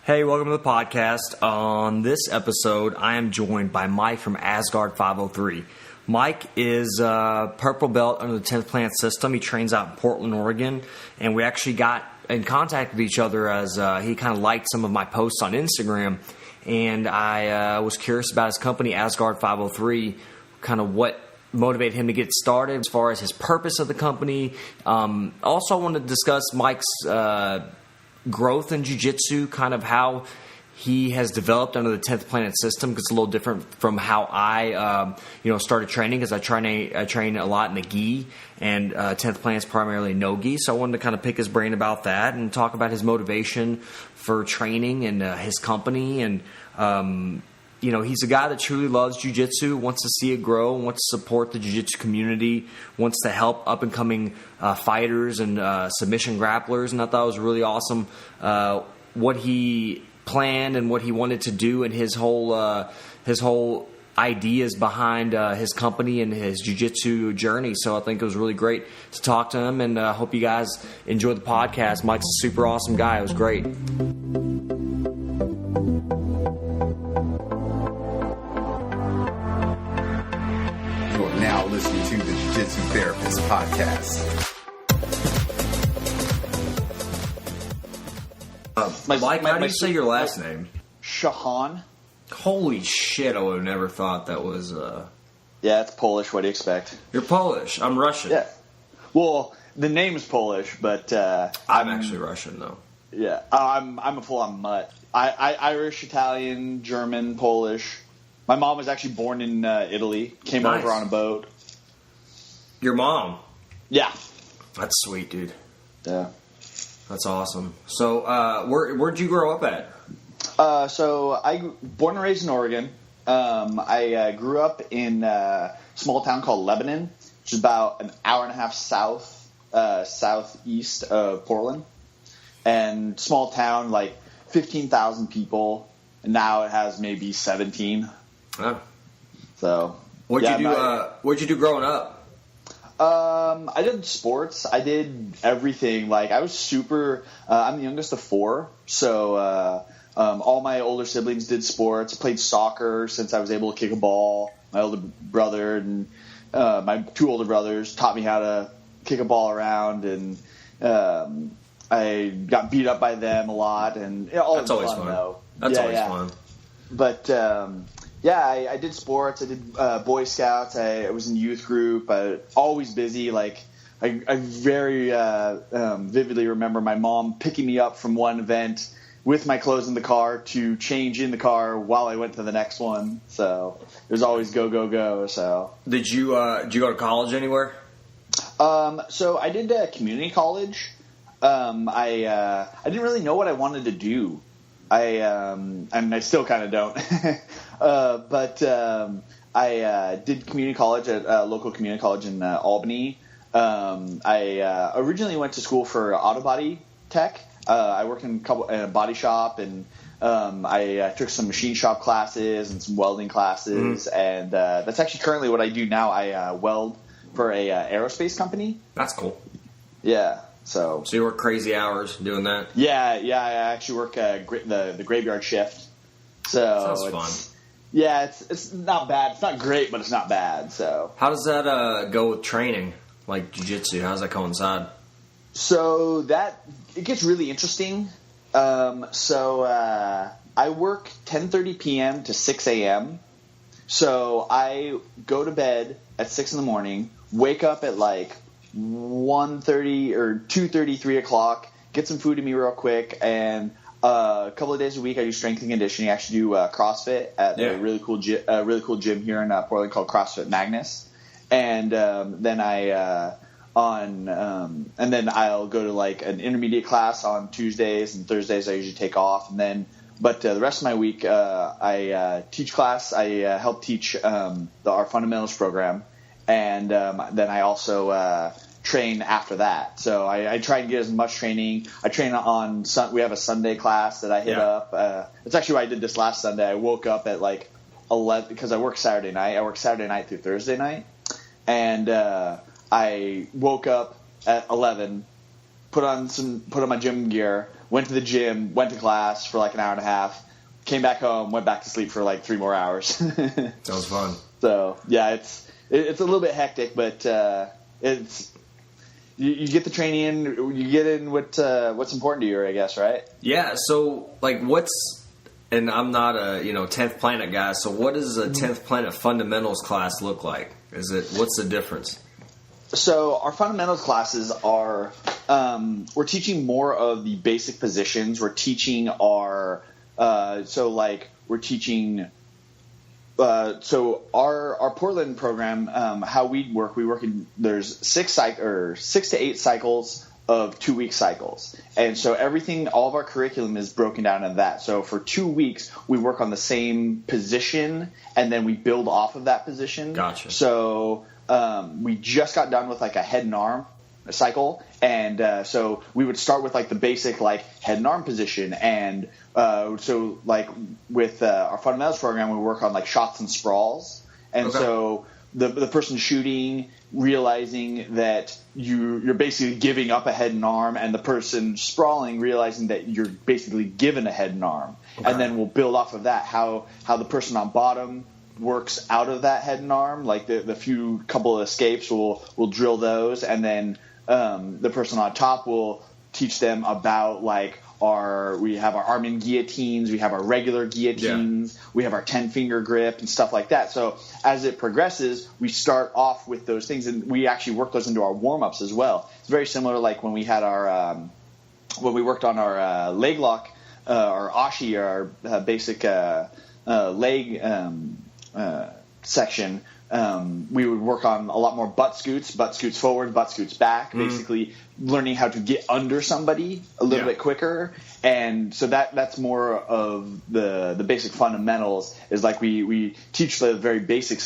Hey, welcome to the podcast. On this episode, I am joined by Mike from Asgard 503. Mike is a purple belt under the 10th Planet System. He trains out in Portland, Oregon, and we actually got in contact with each other as he kind of liked some of my posts on Instagram, and I was curious about his company, Asgard 503, kind of what motivated him to get started as far as his purpose of the company. Also, I wanted to discuss Mike's growth in Jiu-Jitsu, kind of how he has developed under the 10th Planet System, because it's a little different from how I started training, because I train a lot in the gi, and 10th Planet's primarily no gi. So I wanted to kind of pick his brain about that and talk about his motivation for training and his company. And he's a guy that truly loves Jiu-Jitsu, wants to see it grow, wants to support the Jiu-Jitsu community, wants to help up-and-coming fighters and submission grapplers. And I thought it was really awesome what he planned and what he wanted to do, and his whole ideas behind his company and his Jiu-Jitsu journey. So I think it was really great to talk to him, and I hope you guys enjoy the podcast. Mike's a super awesome guy. It was great. Now listening to the Jiu-Jitsu Therapist Podcast. Mike, how do you say your last name? Ciochon. Holy shit, I would have never thought that was... Yeah, it's Polish. What do you expect? You're Polish. I'm Russian. Yeah. Well, the name is Polish, but... I'm actually Russian, though. Yeah. I'm a full-on mutt. Irish, Italian, German, Polish. My mom was actually born in Italy. Came Nice. over on a boat. Your mom? Yeah. That's sweet, dude. Yeah. That's awesome. So, where'd you grow up at? So I born and raised in Oregon. I grew up in a small town called Lebanon, which is about an hour and a half southeast of Portland. And small town, like 15,000 people. And now it has maybe 17. Oh. So What'd you do growing up? I did sports. I did everything. Like I was super. I'm the youngest of four, so all my older siblings did sports. Played soccer since I was able to kick a ball. My older brother and my two older brothers taught me how to kick a ball around, and I got beat up by them a lot. And That's always fun, fun. though. That's always fun. But I did sports. I did Boy Scouts. I was in youth group. Always busy. Like I very vividly remember my mom picking me up from one event with my clothes in the car to change in the car while I went to the next one. So it was always go, go, go. So Did you go to college anywhere? So I did community college. I didn't really know what I wanted to do. And I still kind of don't. But I did community college at a local community college in Albany. I originally went to school for auto body tech. I worked in a body shop, and I took some machine shop classes and some welding classes. Mm-hmm. And that's actually currently what I do now. I weld for a aerospace company. That's cool. Yeah. So you work crazy hours doing that? Yeah. I actually work the graveyard shift. So sounds fun. Yeah, it's not bad. It's not great, but it's not bad. So how does that go with training, like jiu-jitsu? How does that coincide? So it gets really interesting. I work 10:30 p.m. to 6 a.m. So I go to bed at 6 in the morning, wake up at like 1:30 or 2:30, 3 o'clock, get some food in me real quick, and a couple of days a week I do strength and conditioning. I actually do CrossFit at a really cool gym here in Portland called CrossFit Magnus, and then I'll go to like an intermediate class on Tuesdays, and Thursdays I usually take off, and then the rest of my week I teach class. I help teach our fundamentals program, and then I also train after that. So I try and get as much training. I train on we have a Sunday class that I hit up. It's actually what I did this last Sunday. I woke up at like 11 because I work Saturday night. I work Saturday night through Thursday night, and I woke up at 11, put on my gym gear, went to the gym, went to class for like an hour and a half, came back home, went back to sleep for like 3 more hours. Sounds fun. So yeah, it's a little bit hectic, but it's you get the training in, you get in what's important to you, I guess, right? Yeah. So like, and I'm not a 10th Planet guy. So what does a 10th Planet fundamentals class look like? What's the difference? So our fundamentals classes are we're teaching more of the basic positions. We're teaching our we're teaching. So our Portland program, how we work in there's 6 to 8 cycles of 2-week cycles, and so all of our curriculum is broken down into that. So for 2 weeks, we work on the same position, and then we build off of that position. Gotcha. So we just got done with like a head and arm cycle, and so we would start with like the basic like head and arm position, and so like with our fundamentals program, we work on like shots and sprawls, and so the person shooting realizing that you're basically giving up a head and arm, and the person sprawling realizing that you're basically given a head and arm, and then we'll build off of that how the person on bottom works out of that head and arm, like the couple of escapes, we'll drill those, and then the person on top will teach them about like we have our arm-in guillotines, we have our regular guillotines, we have our 10-finger grip and stuff like that. So as it progresses, we start off with those things, and we actually work those into our warm-ups as well. It's very similar like when we had when we worked on our leg lock, our ashi, our basic leg section. We would work on a lot more butt scoots forward, butt scoots back, basically learning how to get under somebody a little bit quicker. And so that's more of the basic fundamentals, is like we teach the very basic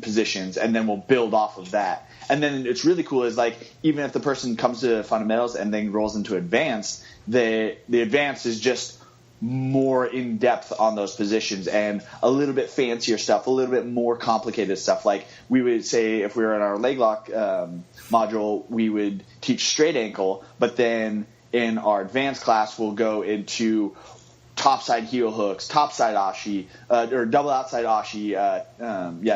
positions, and then we'll build off of that. And then it's really cool is like, even if the person comes to fundamentals and then rolls into advanced, the advanced is just more in depth on those positions and a little bit fancier stuff, a little bit more complicated stuff. Like we would say, if we were in our leg lock module, we would teach straight ankle, but then in our advanced class, we'll go into topside heel hooks, topside ashi, or double outside ashi,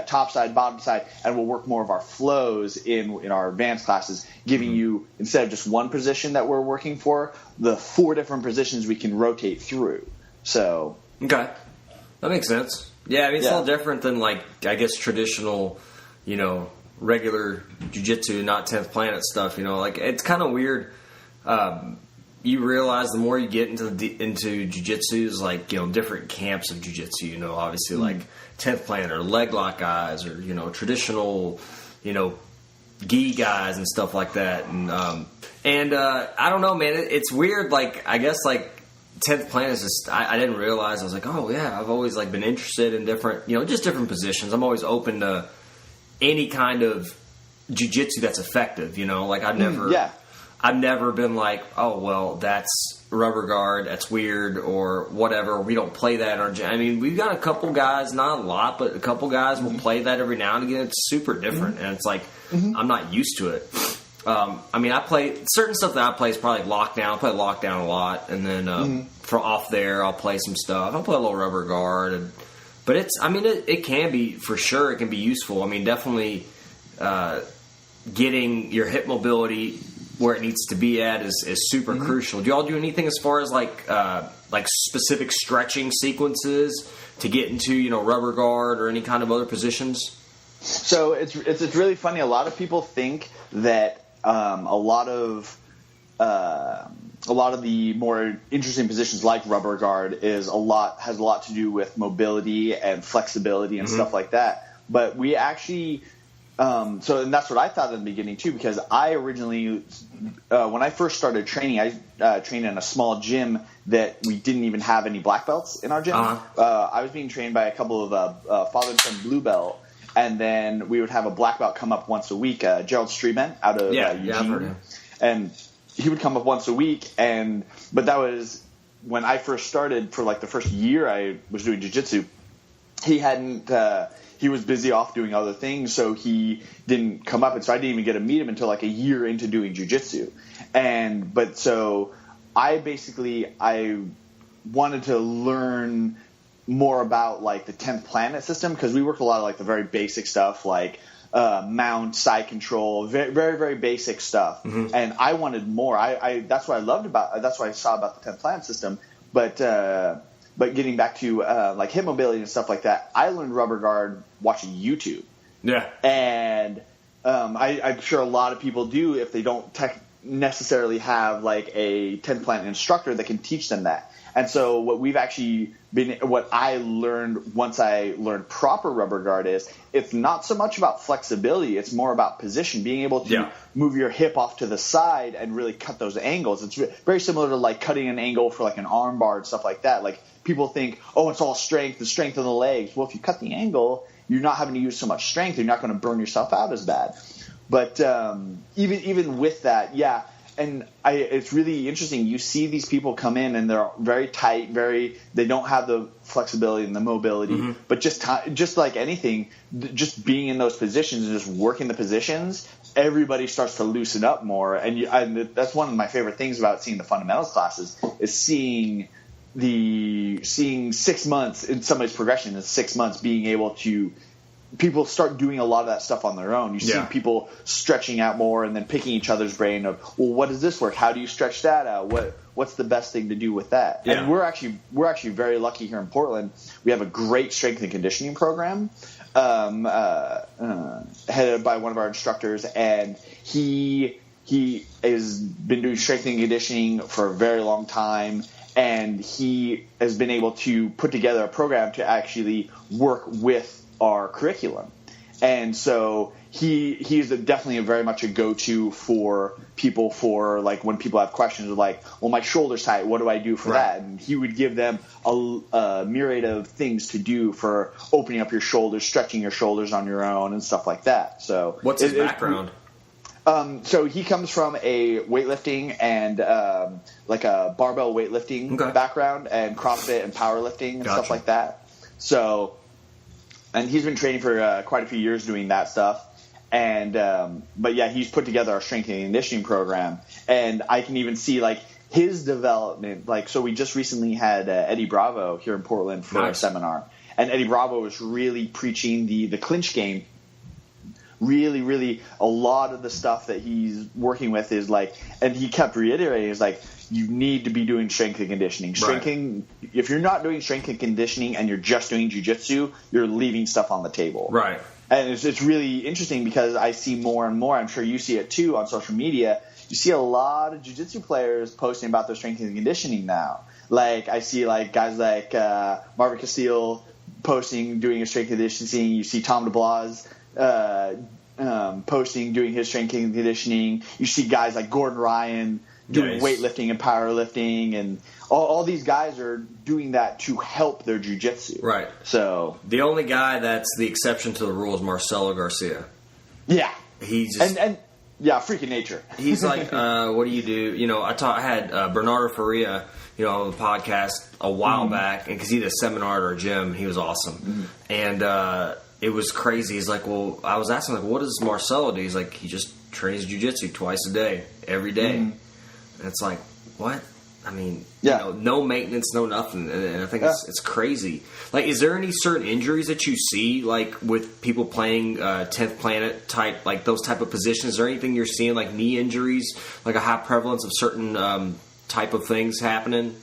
topside, bottom side, and we'll work more of our flows in our advanced classes, giving you, instead of just one position that we're working for, the 4 different positions we can rotate through. So okay, that makes sense. Yeah, I mean, it's a little different than like, I guess, traditional, regular jiu-jitsu, not 10th Planet stuff. Like it's kind of weird. You realize the more you get into jiu-jitsu is like, different camps of jiu-jitsu, obviously like 10th Planet or leg lock guys or, traditional, gi guys and stuff like that. And I don't know, man, it's weird. Like, I guess like 10th Planet is just, I didn't realize. I was like, oh yeah, I've always like been interested in different, just different positions. I'm always open to any kind of jiu-jitsu that's effective, like I've never been like, oh, well, that's rubber guard, that's weird, or whatever. We don't play that. I mean, we've got a couple guys, not a lot, but a couple guys will play that every now and again. It's super different, and it's like, I'm not used to it. I mean, I play certain stuff that I play is probably lockdown. I play lockdown a lot, and then for off there, I'll play some stuff. I'll play a little rubber guard, but it can be, for sure, it can be useful. I mean, definitely getting your hip mobility where it needs to be at is super crucial. Do y'all do anything as far as like specific stretching sequences to get into rubber guard or any kind of other positions? So it's really funny. A lot of people think that a lot of the more interesting positions like rubber guard has a lot to do with mobility and flexibility and stuff like that. But we actually and that's what I thought in the beginning too, because I originally, when I first started training, I trained in a small gym that we didn't even have any black belts in our gym. I was being trained by a couple of father and son blue belt, and then we would have a black belt come up once a week, Gerald Streeben out of Eugene. I've heard him. And he would come up once a week, but that was when I first started. For like the first year I was doing jiu-jitsu, he was busy off doing other things, so he didn't come up, and so I didn't even get to meet him until like a year into doing jiu-jitsu. But so I wanted to learn more about like the 10th planet system, because we worked a lot of like the very basic stuff like mount, side control, very, very, very basic stuff. Mm-hmm. And I wanted more. That's what I loved that's what I saw about the 10th planet system. But getting back to like hip mobility and stuff like that, I learned rubber guard watching YouTube. Yeah. And I'm sure a lot of people do if they don't necessarily have like a 10th planet instructor that can teach them that. And so what I learned once I learned proper rubber guard is it's not so much about flexibility. It's more about position, being able to move your hip off to the side and really cut those angles. It's very similar to like cutting an angle for like an arm bar and stuff like that. Like people think, oh, it's all strength, the strength of the legs. Well, if you cut the angle, you're not having to use so much strength. You're not going to burn yourself out as bad. But even with that, yeah. And it's really interesting. You see these people come in and they're very tight, they don't have the flexibility and the mobility. Mm-hmm. But just like anything, just being in those positions and just working the positions, everybody starts to loosen up more. And that's one of my favorite things about seeing the fundamentals classes is seeing 6 months in somebody's progression in 6 months, being able to. People start doing a lot of that stuff on their own. You see people stretching out more and then picking each other's brain of, well, what does this work? How do you stretch that out? What's the best thing to do with that? Yeah. And we're actually very lucky here in Portland. We have a great strength and conditioning program headed by one of our instructors, and he has been doing strength and conditioning for a very long time. And he has been able to put together a program to actually work with our curriculum. And so he's definitely very much a go-to for people for like when people have questions of like, well, my shoulder's tight, what do I do for that? And he would give them a myriad of things to do for opening up your shoulders, stretching your shoulders on your own and stuff like that. So what's his background? So he comes from a weightlifting and like a barbell weightlifting background and CrossFit and powerlifting and stuff like that. So, and he's been training for quite a few years doing that stuff. And but yeah, he's put together our strength and conditioning program, and I can even see like his development. Like, so we just recently had Eddie Bravo here in Portland for a seminar, and Eddie Bravo was really preaching the clinch game. Really, a lot of the stuff that he's working with is like, and he kept reiterating, is like, you need to be doing strength and conditioning. If you're not doing strength and conditioning and you're just doing jiu-jitsu, you're leaving stuff on the table. Right. And it's really interesting because I see more and more, I'm sure you see it too on social media, you see a lot of jiu-jitsu players posting about their strength and conditioning now. Like, I see like guys like Marvin Castile posting, doing his strength and conditioning. You see Tom DeBlas posting, doing his strength and conditioning. You see guys like Gordon Ryan doing weightlifting and powerlifting, and all these guys are doing that to help their jiu-jitsu. Right. So the only guy that's the exception to the rule is Marcelo Garcia. Yeah. He's just, and yeah, freaking nature. He's like, what do you do? You know, I had Bernardo Faria, you know, on the podcast a while back, and because he did a seminar at our gym, he was awesome, and it was crazy. He's like, well, I was asking, like, what does Marcelo do? He's like, he just trains jiu-jitsu twice a day, every day. And it's like, what? I mean, you know, no maintenance, no nothing. And I think it's crazy. Like, is there any certain injuries that you see, like, with people playing 10th planet type, like, those type of positions? Is there anything you're seeing, like knee injuries, like a high prevalence of certain type of things happening?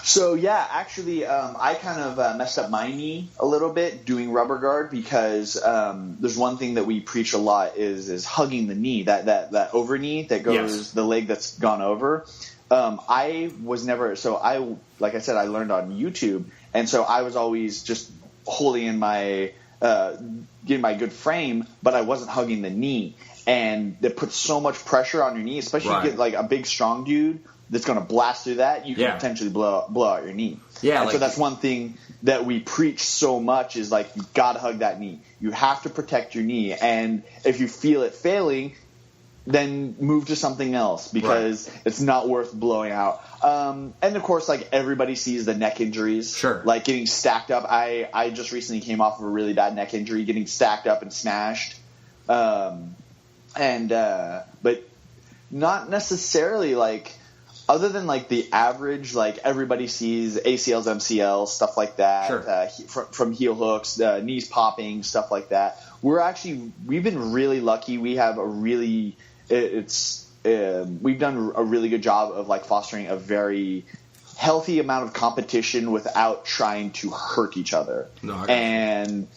So, yeah, actually, I kind of messed up my knee a little bit doing rubber guard because there's one thing that we preach a lot is hugging the knee, that over knee that goes, the leg that's gone over. I was never, so like I said, I learned on YouTube, and so I was always just holding in my, getting my good frame, but I wasn't hugging the knee. And it puts so much pressure on your knee, especially if you get like a big, strong dude that's going to blast through that, you can potentially blow out your knee. Yeah, and so that's one thing that we preach so much is like, you got to hug that knee. You have to protect your knee. And if you feel it failing, then move to something else because it's not worth blowing out. And of course, like everybody sees the neck injuries. Sure. Like getting stacked up. I just recently came off of a really bad neck injury, getting stacked up and smashed. But not necessarily like, other than like the average, like everybody sees ACLs, MCLs, stuff like that, Sure. From heel hooks, knees popping, stuff like that. We've been really lucky. We have we've done a really good job of like fostering a very healthy amount of competition without trying to hurt each other. And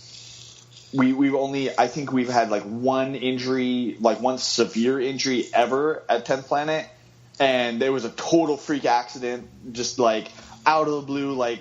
I think we've had like one injury, like one severe injury ever at 10th Planet. And there was a total freak accident, just like out of the blue, like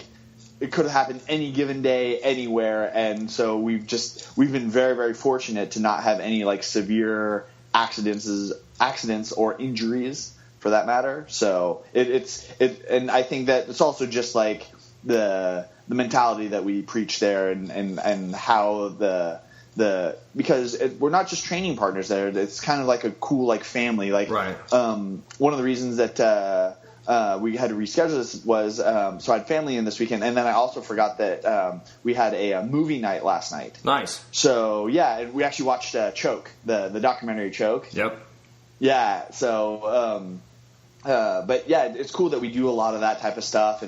it could have happened any given day, anywhere. And so we've been very, very fortunate to not have any like severe accidents or injuries for that matter. So and I think that it's also just like the mentality that we preach there and how because we're not just training partners there. It's kind of like a cool like family. Like right. One of the reasons that we had to reschedule this was so I had family in this weekend, and then I also forgot that we had a movie night last night. Nice. So yeah, we actually watched Choke, the documentary Choke. Yep. Yeah. So but yeah, it's cool that we do a lot of that type of stuff,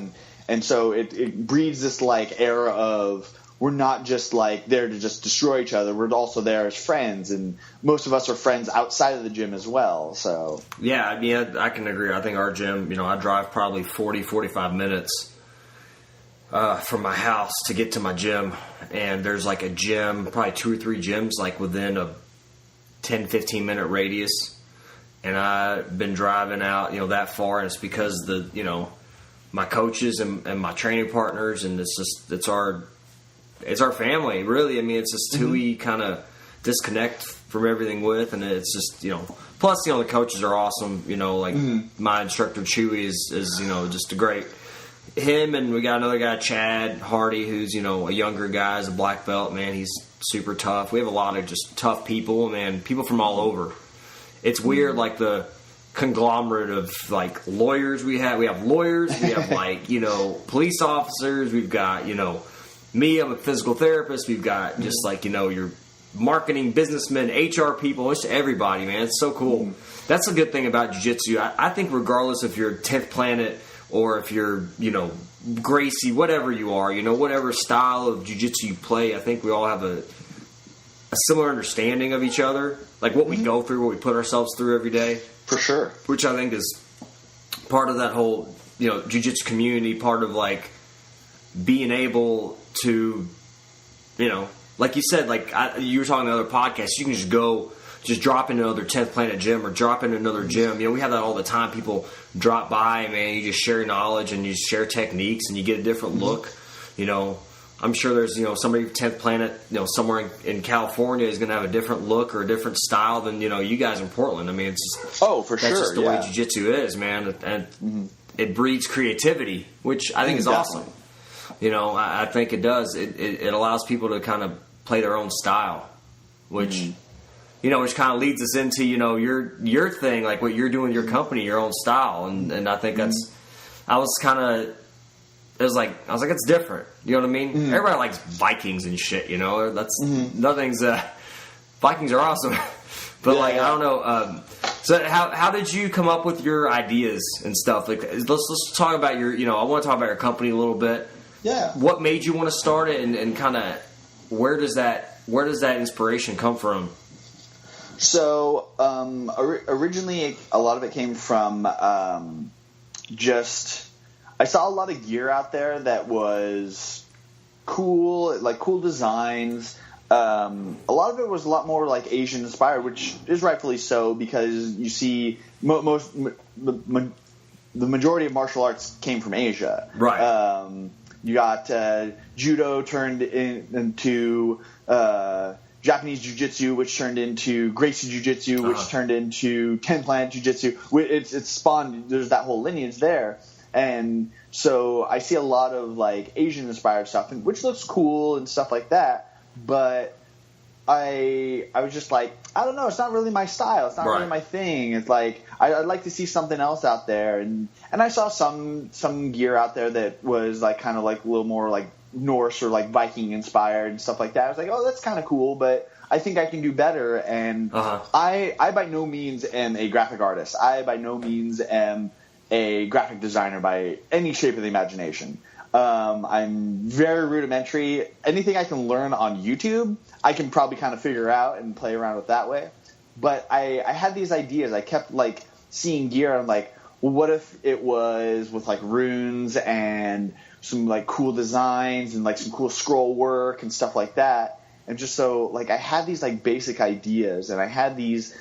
and so it breeds this like era of. We're not just like there to just destroy each other. We're also there as friends, and most of us are friends outside of the gym as well. So yeah, I mean, I can agree. I think our gym, I drive probably 45 minutes from my house to get to my gym, and there's like a gym, probably 2 or 3 gyms like within a 10-15 minute radius, and I've been driving out that far, and it's because my coaches and my training partners, and it's our family, really. I mean, it's just who we kind of disconnect from everything with, and it's just, plus, the coaches are awesome, my instructor, Chewy, is just a great, him, and we got another guy, Chad Hardy, who's, a younger guy, is a black belt, man, he's super tough. We have a lot of just tough people, man, people from all over. It's weird, like, the conglomerate of, like, lawyers we have. We have lawyers, we have, like, police officers, we've got, me, I'm a physical therapist. We've got just like, your marketing businessmen, HR people, it's everybody, man. It's so cool. That's a good thing about Jiu-Jitsu. I think regardless if you're 10th Planet or if you're, Gracie, whatever you are, whatever style of Jiu-Jitsu you play, I think we all have a similar understanding of each other. Like what we go through, what we put ourselves through every day. For sure. Which I think is part of that whole, Jiu-Jitsu community, part of like being able to, like you said, like you were talking on the other podcast, you can just drop into another 10th Planet gym or drop into another gym. We have that all the time. People drop by, man, you just share knowledge and you share techniques and you get a different look. I'm sure there's, somebody 10th Planet, somewhere in California is going to have a different look or a different style than, you guys in Portland. I mean, it's just, for that's sure. just the way Jiu-Jitsu is, man. And it breeds creativity, which I think is awesome. I think it does. It allows people to kind of play their own style, which, which kind of leads us into, your thing, like what you're doing, your company, your own style. And I think I was like, it's different. You know what I mean? Everybody likes Vikings and shit, that's nothing's, Vikings are awesome. But I don't know. So how did you come up with your ideas and stuff? Like, let's talk about your, I want to talk about your company a little bit. Yeah. What made you want to start it, and kind of where does that inspiration come from? So originally, a lot of it came from just I saw a lot of gear out there that was cool, like cool designs. A lot of it was a lot more like Asian inspired, which is rightfully so because you see the majority of martial arts came from Asia. Right. You got judo turned into Japanese jiu-jitsu, which turned into Gracie jiu-jitsu, which turned into 10th Planet jiu-jitsu. It's spawned. There's that whole lineage there, and so I see a lot of like Asian inspired stuff, which looks cool and stuff like that. But I was just like, I don't know, it's not really my style. It's not really my thing. It's like I'd like to see something else out there, and I saw some gear out there that was like kind of like a little more like Norse or like Viking inspired and stuff like that. I was like, oh, that's kind of cool, but I think I can do better. And I by no means am a graphic artist. I by no means am a graphic designer by any shape of the imagination. I'm very rudimentary. Anything I can learn on YouTube, I can probably kind of figure out and play around with that way. But I had these ideas. I kept like seeing gear. And I'm like, well, what if it was with like runes and some like cool designs and like some cool scroll work and stuff like that. And just so like I had these like basic ideas, and I had these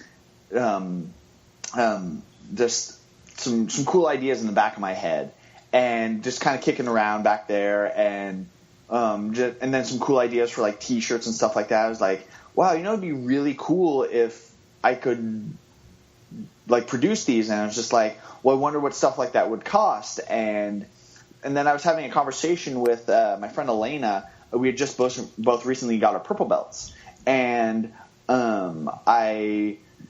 just some cool ideas in the back of my head, and just kind of kicking around back there, and then some cool ideas for like T-shirts and stuff like that. I was like, wow, it'd be really cool if I could like produce these. And I was just like, well, I wonder what stuff like that would cost. And then I was having a conversation with my friend Elena. We had just both recently got our purple belts, and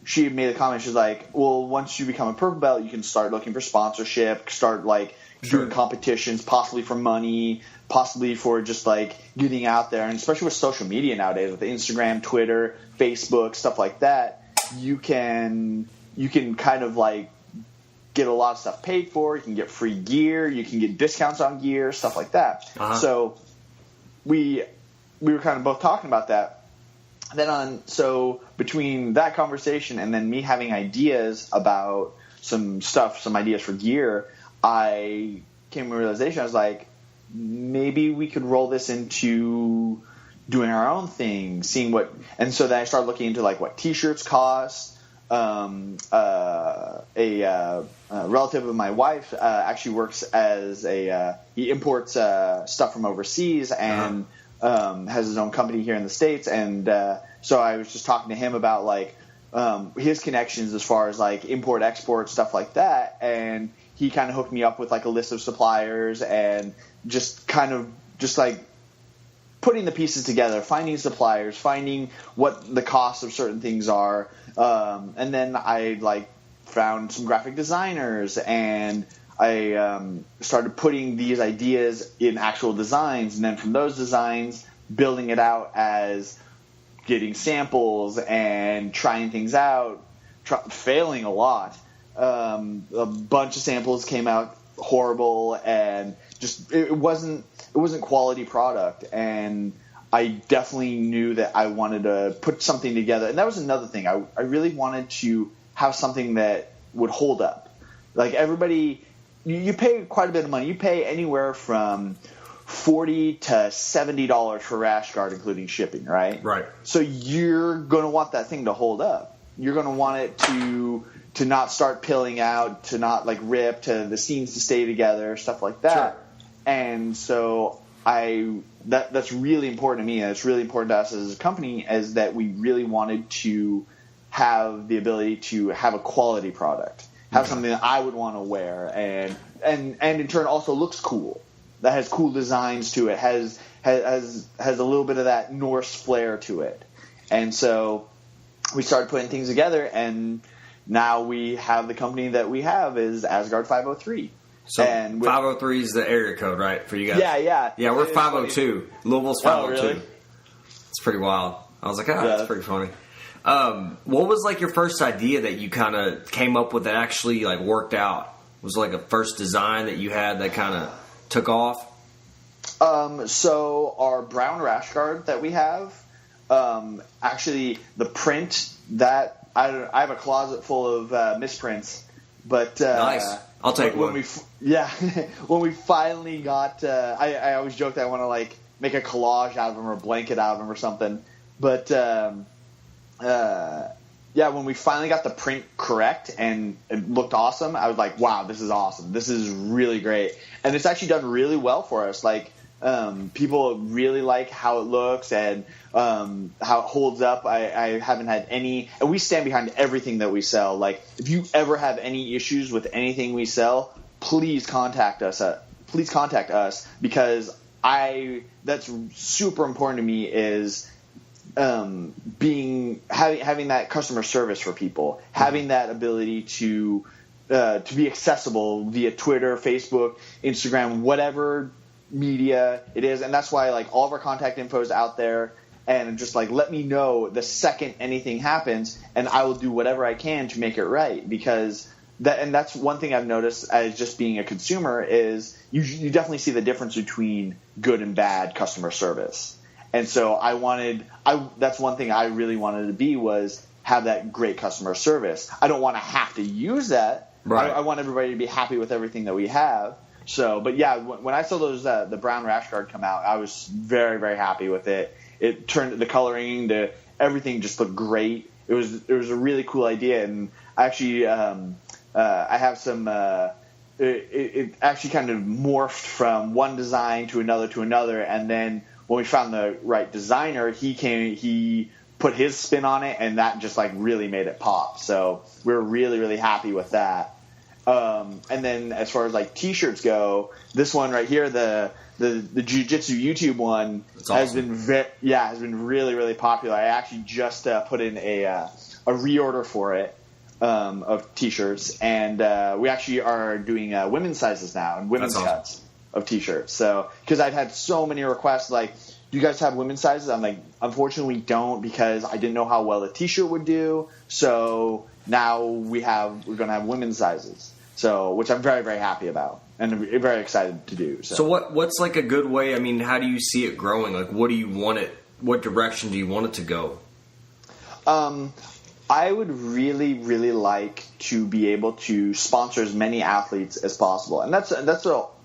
she had made a comment. She's like, well, once you become a purple belt, you can start looking for sponsorship, start like doing competitions, possibly for money, possibly for just like getting out there. And especially with social media nowadays, with Instagram, Twitter, Facebook, stuff like that, you can kind of like get a lot of stuff paid for. You can get free gear, you can get discounts on gear, stuff like that. So we were kind of both talking about that. So between that conversation and then me having ideas about some ideas for gear, I came to a realization. I was like, maybe we could roll this into doing our own thing, seeing what. And so then I started looking into like what T-shirts cost. A relative of my wife actually works as he imports stuff from overseas and has his own company here in the States. And so I was just talking to him about like his connections as far as like import, export, stuff like that. And he kind of hooked me up with like a list of suppliers, and just kind of just like putting the pieces together, finding suppliers, finding what the costs of certain things are. And then I like found some graphic designers, and I started putting these ideas in actual designs, and then from those designs building it out as getting samples and trying things out, failing a lot. A bunch of samples came out horrible, and just it wasn't quality product. And I definitely knew that I wanted to put something together. And that was another thing. I really wanted to have something that would hold up. Like everybody, you pay quite a bit of money. You pay anywhere from $40 to $70 for Asgard, including shipping, right? Right. So you're going to want that thing to hold up. You're going to want it to not start pilling out, to not like rip, to the seams to stay together, stuff like that. Sure. And so that's really important to me, and it's really important to us as a company, is that we really wanted to have the ability to have a quality product, have something that I would want to wear, and in turn also looks cool, that has cool designs to it, has a little bit of that Norse flair to it. And so we started putting things together, and now we have the company that we have is Asgard 503. So 503 is the area code, right, for you guys? Yeah. Yeah, we're 502. Louisville's 502. Oh, really? It's pretty wild. I was like, that's pretty funny. What was like your first idea that you kind of came up with that actually like worked out? Was like a first design that you had that kind of took off? So our brown rash guard that we have, actually the print that I have a closet full of misprints, but nice. I'll take one. When we finally got, I always joke that I want to like make a collage out of them or a blanket out of them or something. But when we finally got the print correct and it looked awesome, I was like, wow, this is awesome. This is really great. And it's actually done really well for us. Like, people really like how it looks and how it holds up. I haven't had any, and we stand behind everything that we sell. Like, if you ever have any issues with anything we sell, please contact us. Because that's super important to me, is having that customer service for people, having that ability to be accessible via Twitter, Facebook, Instagram, whatever media it is. And that's why like all of our contact info is out there, and just like let me know the second anything happens, and I will do whatever I can to make it right. Because that's one thing I've noticed as just being a consumer is you definitely see the difference between good and bad customer service. And so that's one thing I really wanted to be was have that great customer service. I don't want to have to use that. Right. I want everybody to be happy with everything that we have. So, but yeah, when I saw those the brown rash guard come out, I was very, very happy with it. It turned the coloring, everything just looked great. It was a really cool idea, and actually I have some. It actually kind of morphed from one design to another, and then when we found the right designer, he put his spin on it, and that just like really made it pop. So we're really, really happy with that. And then as far as like t-shirts go, this one right here, the Jiu-Jitsu YouTube one has been has been really, really popular. I actually just put in a reorder for it of t-shirts, and we actually are doing women's sizes now and women's cuts of t-shirts. So because I've had so many requests like, do you guys have women's sizes? I'm like, unfortunately we don't, because I didn't know how well a t-shirt would do. So now we're going to have women's sizes. So, which I'm very, very happy about and very excited to do. So what's like a good way? I mean, how do you see it growing? Like, what do you want it? What direction do you want it to go? I would really, really like to be able to sponsor as many athletes as possible, and that's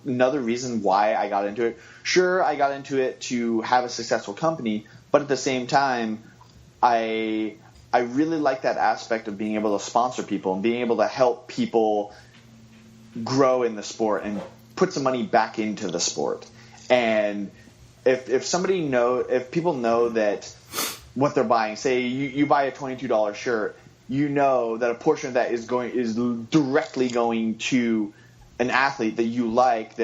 another reason why I got into it. Sure, I got into it to have a successful company, but at the same time, I really like that aspect of being able to sponsor people and being able to help people grow in the sport and put some money back into the sport. And if people know that what they're buying, say you buy a $22 shirt, you know that a portion of that is directly going to an athlete that you like,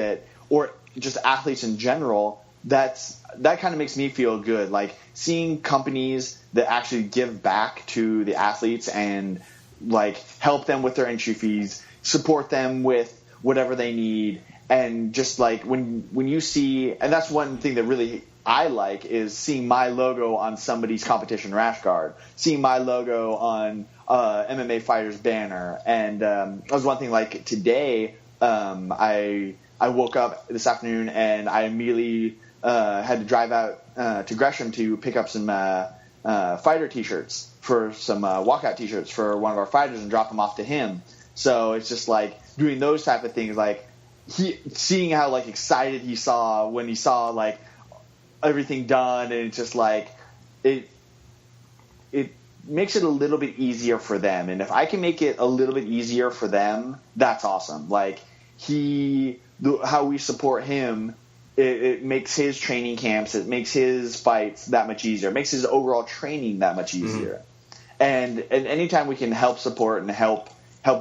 or just athletes in general. That kind of makes me feel good, like seeing companies that actually give back to the athletes and like help them with their entry fees, support them with whatever they need, and just like when you see, and that's one thing that really I like, is seeing my logo on somebody's competition rash guard, seeing my logo on MMA fighter's banner. And that was one thing, like today, I woke up this afternoon and I immediately had to drive out to Gresham to pick up some fighter t-shirts, for some walkout t-shirts for one of our fighters, and drop them off to him. So it's just like doing those type of things, like seeing how like excited he saw when he saw like everything done, and it's just like it makes it a little bit easier for them. And if I can make it a little bit easier for them, that's awesome. Like how we support him, it makes his training camps, it makes his fights that much easier, it makes his overall training that much easier. And anytime we can help support and help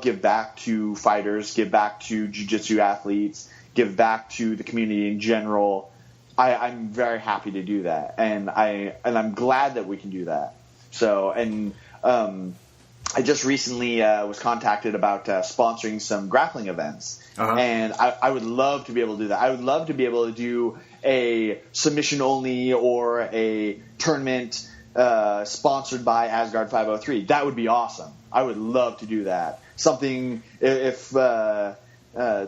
give back to fighters, give back to jiu-jitsu athletes, give back to the community in general, I'm very happy to do that, and I'm glad that we can do that. So, and I just recently was contacted about sponsoring some grappling events, and I would love to be able to do that. I would love to be able to do a submission only or a tournament sponsored by Asgard 503. That would be awesome. I would love to do that. Something if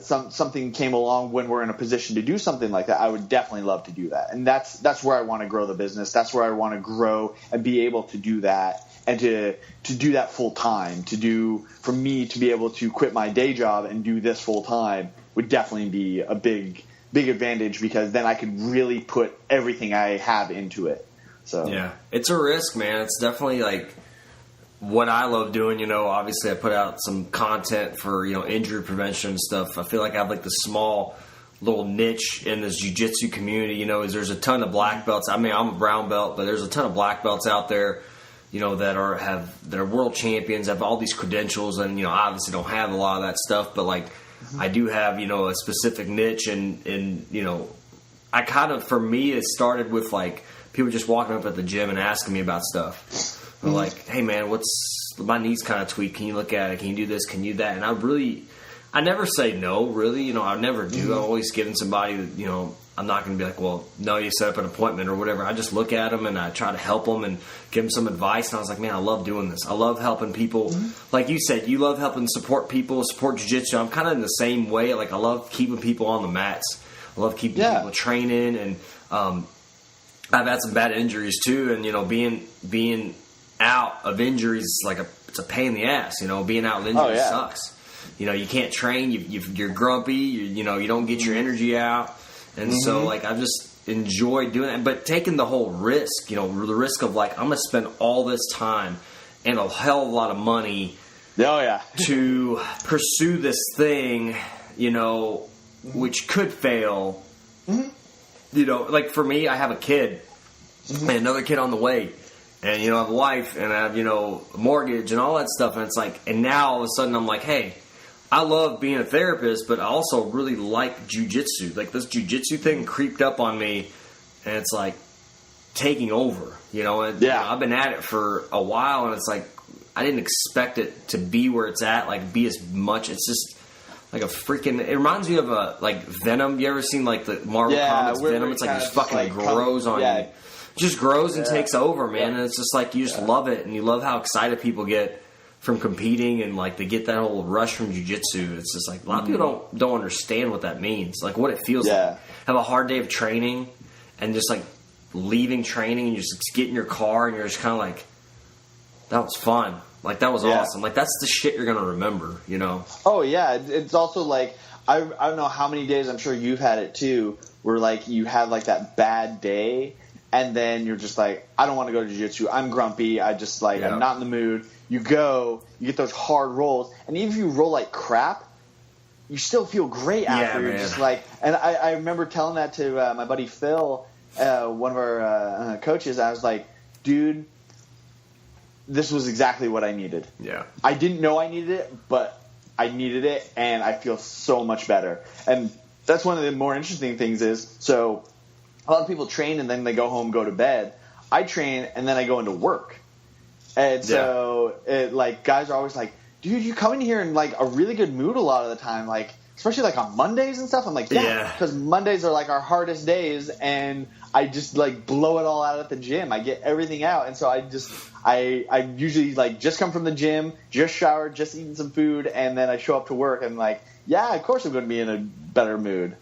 something came along when we're in a position to do something like that, I would definitely love to do that. And that's where I want to grow the business. That's where I want to grow and be able to do that, and to do that full time. For me to be able to quit my day job and do this full time would definitely be a big advantage, because then I could really put everything I have into it. So yeah, it's a risk, man. It's definitely like what I love doing. Obviously I put out some content for, injury prevention and stuff. I feel like I have like the small little niche in this jiu-jitsu community, is there's a ton of black belts. I mean, I'm a brown belt, but there's a ton of black belts out there, that are world champions, have all these credentials, and, obviously don't have a lot of that stuff, but like I do have, a specific niche, and I kind of, for me, it started with like people just walking up at the gym and asking me about stuff. They're like, hey man, my knee's kind of tweaked. Can you look at it? Can you do this? Can you do that? And I I never say no, really. I never do. I'm always giving somebody, I'm not going to be like, well, no, you set up an appointment or whatever. I just look at them and I try to help them and give them some advice. And I was like, man, I love doing this. I love helping people. Like you said, you love helping support people, support jiu-jitsu. I'm kind of in the same way. Like, I love keeping people on the mats. I love keeping people training. And I've had some bad injuries too. And, being out of injuries is like it's a pain in the ass. Being out with injuries sucks. You can't train. You're grumpy. You don't get your energy out. And so, like, I've just enjoyed doing that. But taking the whole risk, the risk of, like, I'm going to spend all this time and a hell of a lot of money to pursue this thing, which could fail. Like, for me, I have a kid and another kid on the way. And, I have a wife and I have, a mortgage and all that stuff. And it's like, and now all of a sudden I'm like, hey, I love being a therapist, but I also really like jiu-jitsu. Like, this jiu-jitsu thing creeped up on me, and it's like taking over, And, I've been at it for a while, and it's like I didn't expect it to be where it's at, like, be as much. It's just like a freaking. It reminds me of like Venom. You ever seen like the Marvel comics Venom? It's like it just fucking grows on you. It just grows and takes over, man. And it's just like you just love it, and you love how excited people get from competing, and like they get that whole rush from jiu-jitsu. It's just like a lot of people don't understand what that means, like what it feels like. Have a hard day of training and just like leaving training and you just get in your car and you're just kind of like, that was fun, like that was awesome, like that's the shit you're gonna remember. Oh yeah, it's also like I don't know how many days, I'm sure you've had it too, where like you have like that bad day and then you're just like, I don't want to go to jiu-jitsu, I'm grumpy, I just like I'm not in the mood. You go, you get those hard rolls, and even if you roll like crap, you still feel great after. You're just like, and I remember telling that to my buddy Phil, one of our coaches. I was like, dude, this was exactly what I needed. Yeah. I didn't know I needed it, but I needed it, and I feel so much better. And that's one of the more interesting things is, so a lot of people train and then they go home, go to bed. I train and then I go into work. And so, like, guys are always like, dude, you come in here in, like, a really good mood a lot of the time, like, especially, like, on Mondays and stuff. I'm like, because Mondays are, like, our hardest days, and I just, like, blow it all out at the gym. I get everything out, and so I usually, like, just come from the gym, just showered, just eaten some food, and then I show up to work, and, like, of course I'm going to be in a better mood.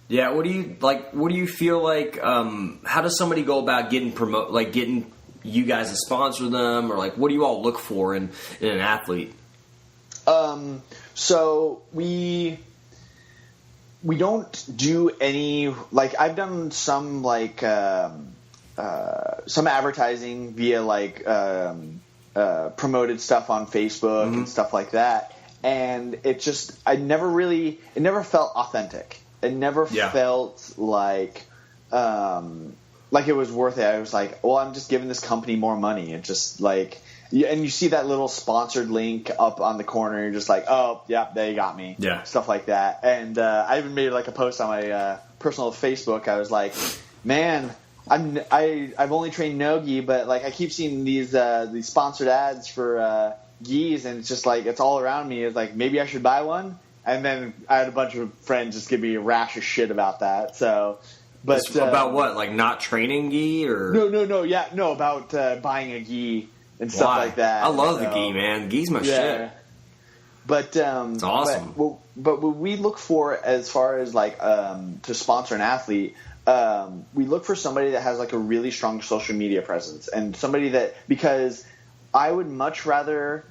Yeah, what do you feel like, how does somebody go about getting you guys to sponsor them, or like what do you all look for in an athlete? So we don't do any, like, I've done some like some advertising via like promoted stuff on Facebook and stuff like that, and it never felt authentic. It never felt like it was worth it. I was like, well, I'm just giving this company more money. It's just like, and you see that little sponsored link up on the corner. You're just like, oh, yeah, they got me. Yeah. Stuff like that. And I even made like a post on my personal Facebook. I was like, man, I've only trained no-gi, but like I keep seeing these sponsored ads for gis, and it's just like, it's all around me. It's like, maybe I should buy one. And then I had a bunch of friends just give me a rash of shit about that. So, but about what, like not training gi or no, about buying a gi and stuff like that. I love the gi, man. Gi's my shit. But it's awesome. But what we look for as far as like to sponsor an athlete, we look for somebody that has like a really strong social media presence, and somebody that, because I would much rather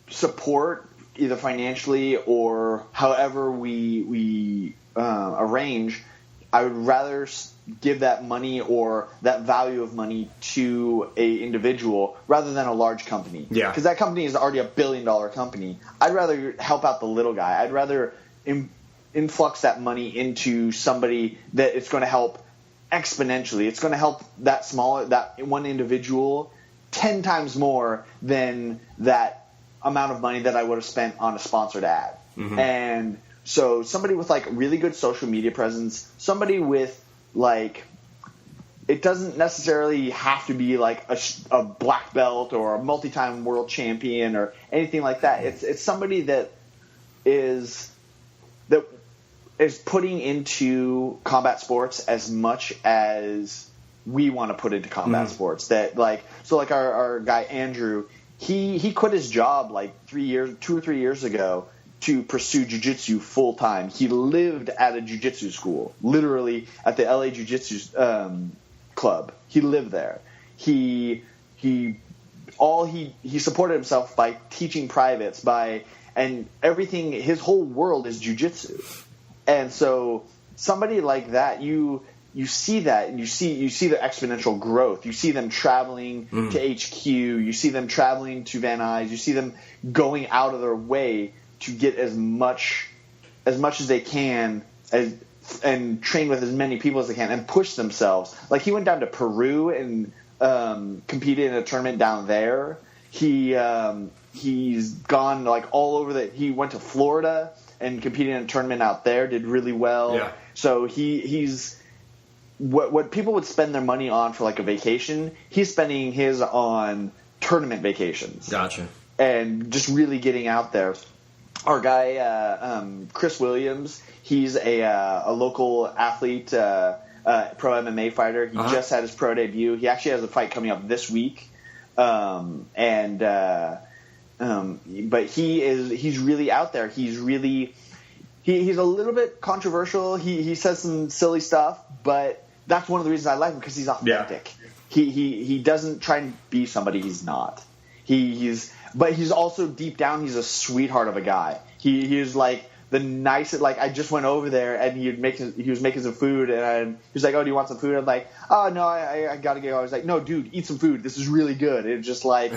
support either financially or however we arrange. I would rather give that money or that value of money to a individual rather than a large company. Yeah. Because that company is already $1 billion company. I'd rather help out the little guy. I'd rather influx that money into somebody that it's going to help exponentially. It's going to help that one individual 10 times more than that amount of money that I would have spent on a sponsored ad. Mm-hmm. And so somebody with like really good social media presence, somebody with like, it doesn't necessarily have to be like a black belt or a multi-time world champion or anything like that. It's somebody that is putting into combat sports as much as we want to put into combat sports. That like our guy Andrew, he quit his job like 2 or 3 years ago to pursue jiu-jitsu full time. He lived at a jiu-jitsu school, literally at the LA Jiu-Jitsu club. He lived there. He supported himself by teaching privates, and everything. His whole world is jiu-jitsu. And so somebody like that, you see that, and you see the exponential growth. You see them traveling to HQ. You see them traveling to Van Nuys. You see them going out of their way to get as much as they can and train with as many people as they can and push themselves. Like he went down to Peru and competed in a tournament down there. He's gone like all over he went to Florida and competed in a tournament out there, did really well. Yeah. So he's what people would spend their money on for like a vacation, he's spending his on tournament vacations. Gotcha. And just really getting out there. Our guy, Chris Williams, he's a local athlete, pro MMA fighter. He just had his pro debut. He actually has a fight coming up this week. But he's really out there. He's a little bit controversial. He says some silly stuff, but that's one of the reasons I like him, because he's authentic. Yeah. He doesn't try and be somebody he's not. But he's also deep down, he's a sweetheart of a guy. He's like the nicest. Like I just went over there and he was making some food, and he was like, "Oh, do you want some food?" I'm like, "Oh no, I gotta go." I was like, "No, dude, eat some food. This is really good." It's just like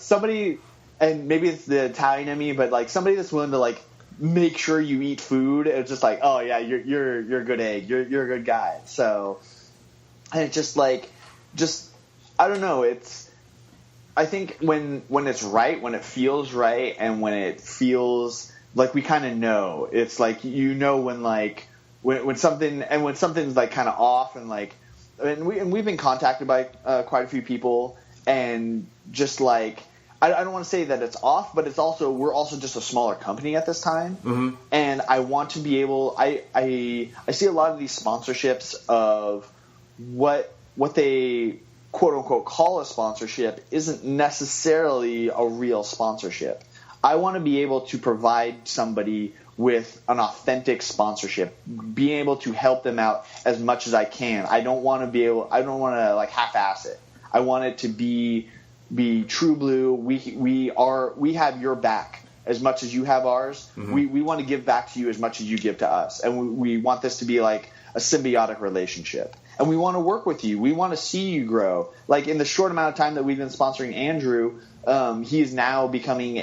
somebody, and maybe it's the Italian in me, but like somebody that's willing to like make sure you eat food. It's just like, oh yeah, you're a good egg. You're a good guy. So, and it's just like, I don't know. I think when it's right, when it feels right, and when it feels like we kind of know, it's like when something's like kind of off, and we've been contacted by quite a few people, and just like I don't want to say that it's off, but we're also just a smaller company at this time, and I want to be able. I see a lot of these sponsorships of what they quote unquote call a sponsorship isn't necessarily a real sponsorship. I want to be able to provide somebody with an authentic sponsorship, being able to help them out as much as I can. I don't want to like half-ass it. I want it to be true blue. We have your back as much as you have ours. We want to give back to you as much as you give to us, and we want this to be like a symbiotic relationship. And we want to work with you. We want to see you grow. Like in the short amount of time that we've been sponsoring Andrew, he is now becoming he's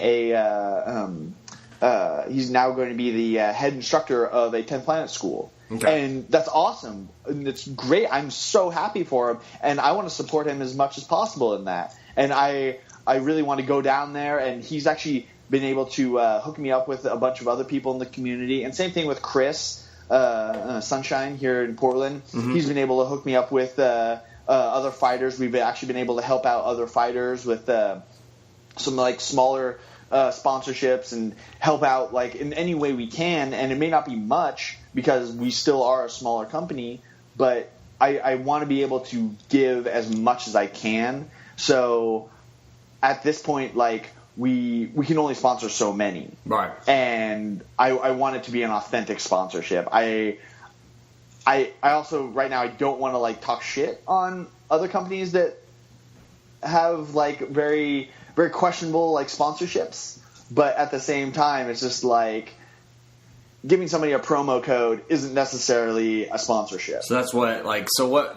now going to be the head instructor of a 10 Planet school. Okay. And that's awesome. And it's great. I'm so happy for him. And I want to support him as much as possible in that. And I really want to go down there. And he's actually been able to hook me up with a bunch of other people in the community. And same thing with Chris. Sunshine here in Portland. He's been able to hook me up with other fighters. We've actually been able to help out other fighters with some like smaller sponsorships and help out like in any way we can. And it may not be much because we still are a smaller company, but I want to be able to give as much as I can. So at this point, like we can only sponsor so many. Right. And I want it to be an authentic sponsorship. I also right now I don't want to like talk shit on other companies that have like very, very questionable like sponsorships. But at the same time, it's just like giving somebody a promo code isn't necessarily a sponsorship. So that's what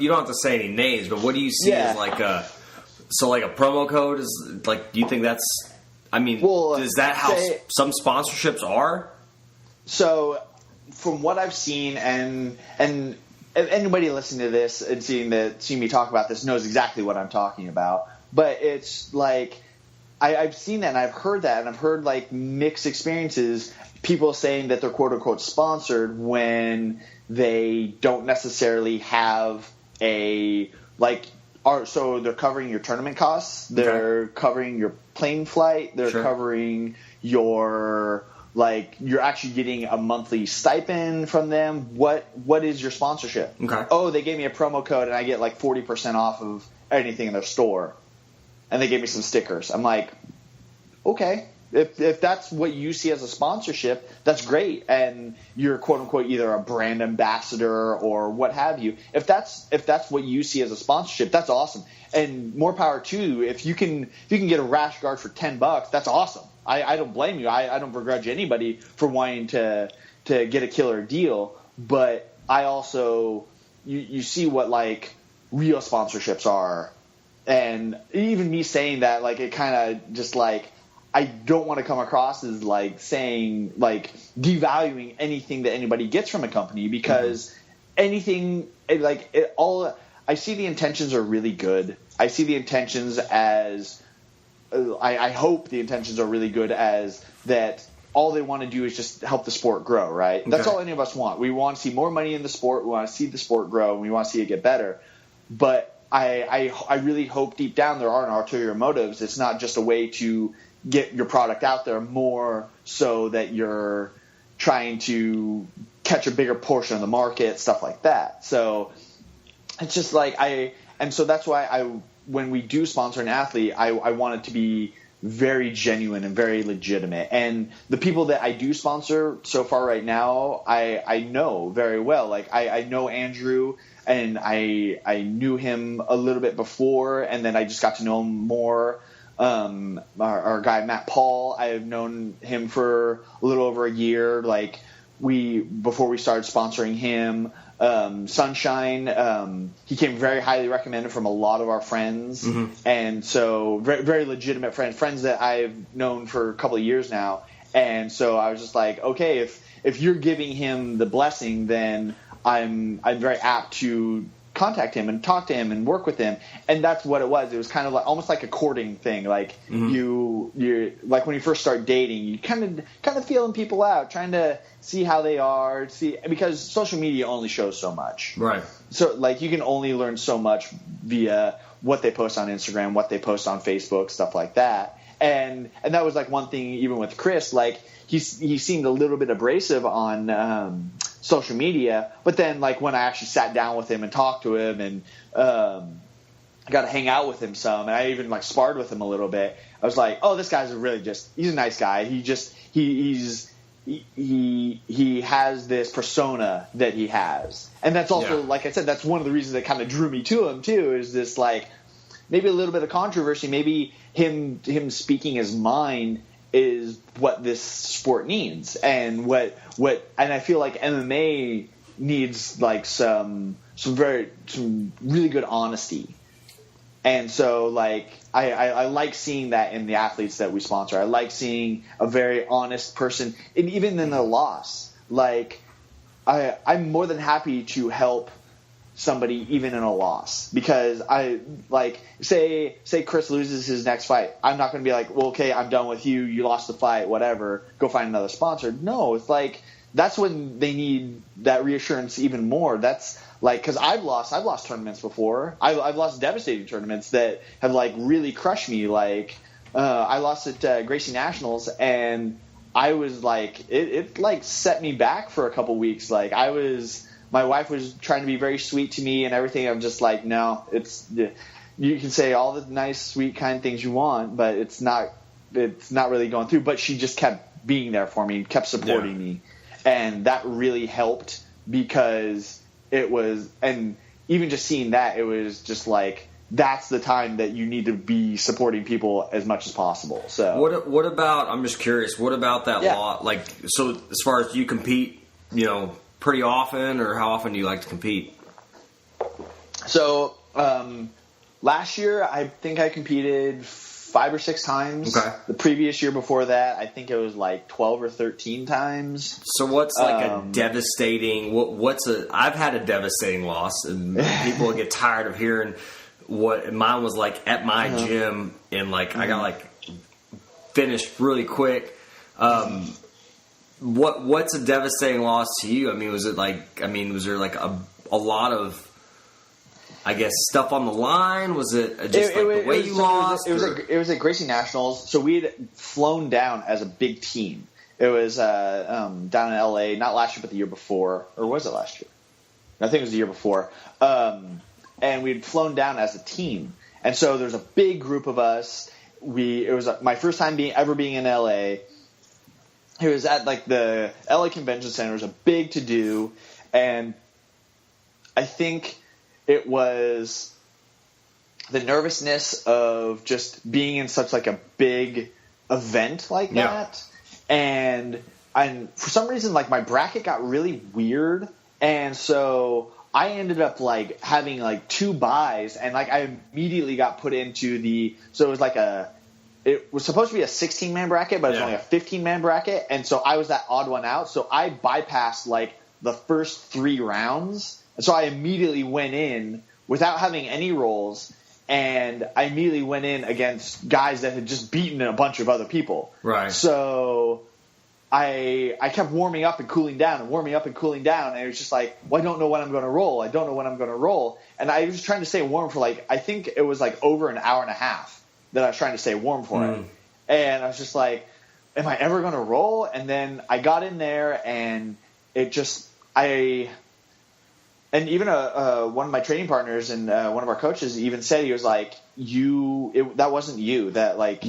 you don't have to say any names, but what do you see as like a promo code is like, do you think that's, I mean, is that how some sponsorships are? So, from what I've seen, and anybody listening to this and seeing me talk about this knows exactly what I'm talking about. But it's like I've seen that and I've heard that, and I've heard like mixed experiences. People saying that they're quote unquote sponsored when they don't necessarily have so they're covering your tournament costs. They're covering your plane flight. They're covering your Like, you're actually getting a monthly stipend from them. What is your sponsorship? Okay. Oh, they gave me a promo code and I get like 40% off of anything in their store. And they gave me some stickers. I'm like, okay. If that's what you see as a sponsorship, that's great, and you're quote unquote either a brand ambassador or what have you. If that's what you see as a sponsorship, that's awesome, and more power to you. If you can get a rash guard for $10, that's awesome. I don't blame you. I don't begrudge anybody for wanting to get a killer deal, but I also you see what like real sponsorships are, and even me saying that, like, it kind of just like. I don't want to come across as like saying like devaluing anything that anybody gets from a company, because anything like it, all I see the intentions are really good. I see the intentions as I hope the intentions are really good as that all they want to do is just help the sport grow, right? Okay. That's all any of us want. We want to see more money in the sport. We want to see the sport grow, and we want to see it get better. But I really hope deep down there aren't ulterior motives. It's not just a way to get your product out there more so that you're trying to catch a bigger portion of the market, stuff like that. So it's just like so that's why when we do sponsor an athlete, I want it to be very genuine and very legitimate. And the people that I do sponsor so far right now, I know very well. Like I know Andrew, and I knew him a little bit before, and then I just got to know him more. Our guy Matt Paul, I have known him for a little over a year. Like before we started sponsoring him, Sunshine, he came very highly recommended from a lot of our friends, and so very, very legitimate friends that I've known for a couple of years now. And so I was just like, okay, if you're giving him the blessing, then I'm very apt to contact him and talk to him and work with him. And that's what it was. It was kind of like almost like a courting thing. Like you like when you first start dating, you kind of feeling people out, trying to see how they are, because social media only shows so much. Right. So like you can only learn so much via what they post on Instagram, what they post on Facebook, stuff like that. And that was like one thing even with Chris, like he seemed a little bit abrasive on social media, but then like when I actually sat down with him and talked to him and got to hang out with him some, and I even like sparred with him a little bit, I was like, oh, this guy's he's a nice guy. He has this persona that he has, and that's also like I said, that's one of the reasons that kind of drew me to him too, is this like maybe a little bit of controversy, maybe him speaking his mind is what this sport needs, and what I feel like MMA needs like some really good honesty. And so like I like seeing that in the athletes that we sponsor. I like seeing a very honest person, and even in a loss. Like I'm more than happy to help somebody even in a loss, because I like say Chris loses his next fight, I'm not going to be like, well, okay, I'm done with you, you lost the fight, whatever, go find another sponsor. No, it's like that's when they need that reassurance even more. That's like, because I've lost tournaments before. I've lost devastating tournaments that have like really crushed me. Like I lost at Gracie Nationals, and I was like it like set me back for a couple weeks. Like my wife was trying to be very sweet to me and everything. I'm just like, no, you can say all the nice, sweet, kind things you want, but it's not really going through. But she just kept being there for me, kept supporting me. And that really helped, because it was, and even just seeing that, it was just like, that's the time that you need to be supporting people as much as possible. So what about, I'm just curious, what about that law? Like, so as far as you compete, pretty often, or how often do you like to compete? So last year, I think I competed 5 or 6 times. Okay. The previous year before that, I think it was like 12 or 13 times. So what's like a devastating? I've had a devastating loss, and people get tired of hearing what mine was like at my gym, and like I got like finished really quick. What's a devastating loss to you? I mean, was there like a lot of, I guess, stuff on the line? Was it just the way you lost? It was at Gracie Nationals. So we had flown down as a big team. It was down in L.A. Not last year, but the year before, or was it last year? I think it was the year before. And we'd flown down as a team, and so there's a big group of us. It was my first time ever being in L.A. It was at like the L.A. Convention Center. It was a big to do, and I think it was the nervousness of just being in such like a big event like that. And for some reason, like my bracket got really weird. And so I ended up like having like 2 buys, and like I immediately got put into so it was like it was supposed to be a 16-man bracket, but it was only a 15-man bracket. And so I was that odd one out. So I bypassed like the first 3 rounds. And so I immediately went in without having any rolls, and I immediately went in against guys that had just beaten a bunch of other people. Right. So I kept warming up and cooling down and warming up and cooling down, and it was just like, well, I don't know when I'm going to roll. I don't know when I'm going to roll. And I was trying to stay warm for like, I think it was like over an hour and a half that I was trying to stay warm for it. And I was just like, am I ever going to roll? And then I got in there, and it just and even one of my training partners and one of our coaches even said, he was like, that wasn't you. That like,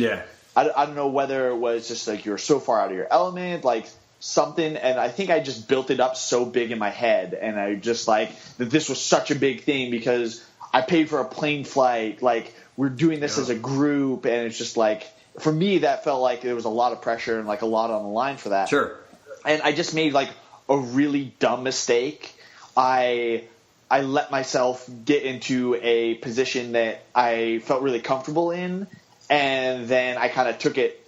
I don't know whether it was just like you were so far out of your element, like something. And I think I just built it up so big in my head, and I just like that this was such a big thing because I paid for a plane flight. Like we're doing this as a group, and it's just like, for me, that felt like there was a lot of pressure and like a lot on the line for that. Sure. And I just made like a really dumb mistake. I let myself get into a position that I felt really comfortable in, and then I kind of took it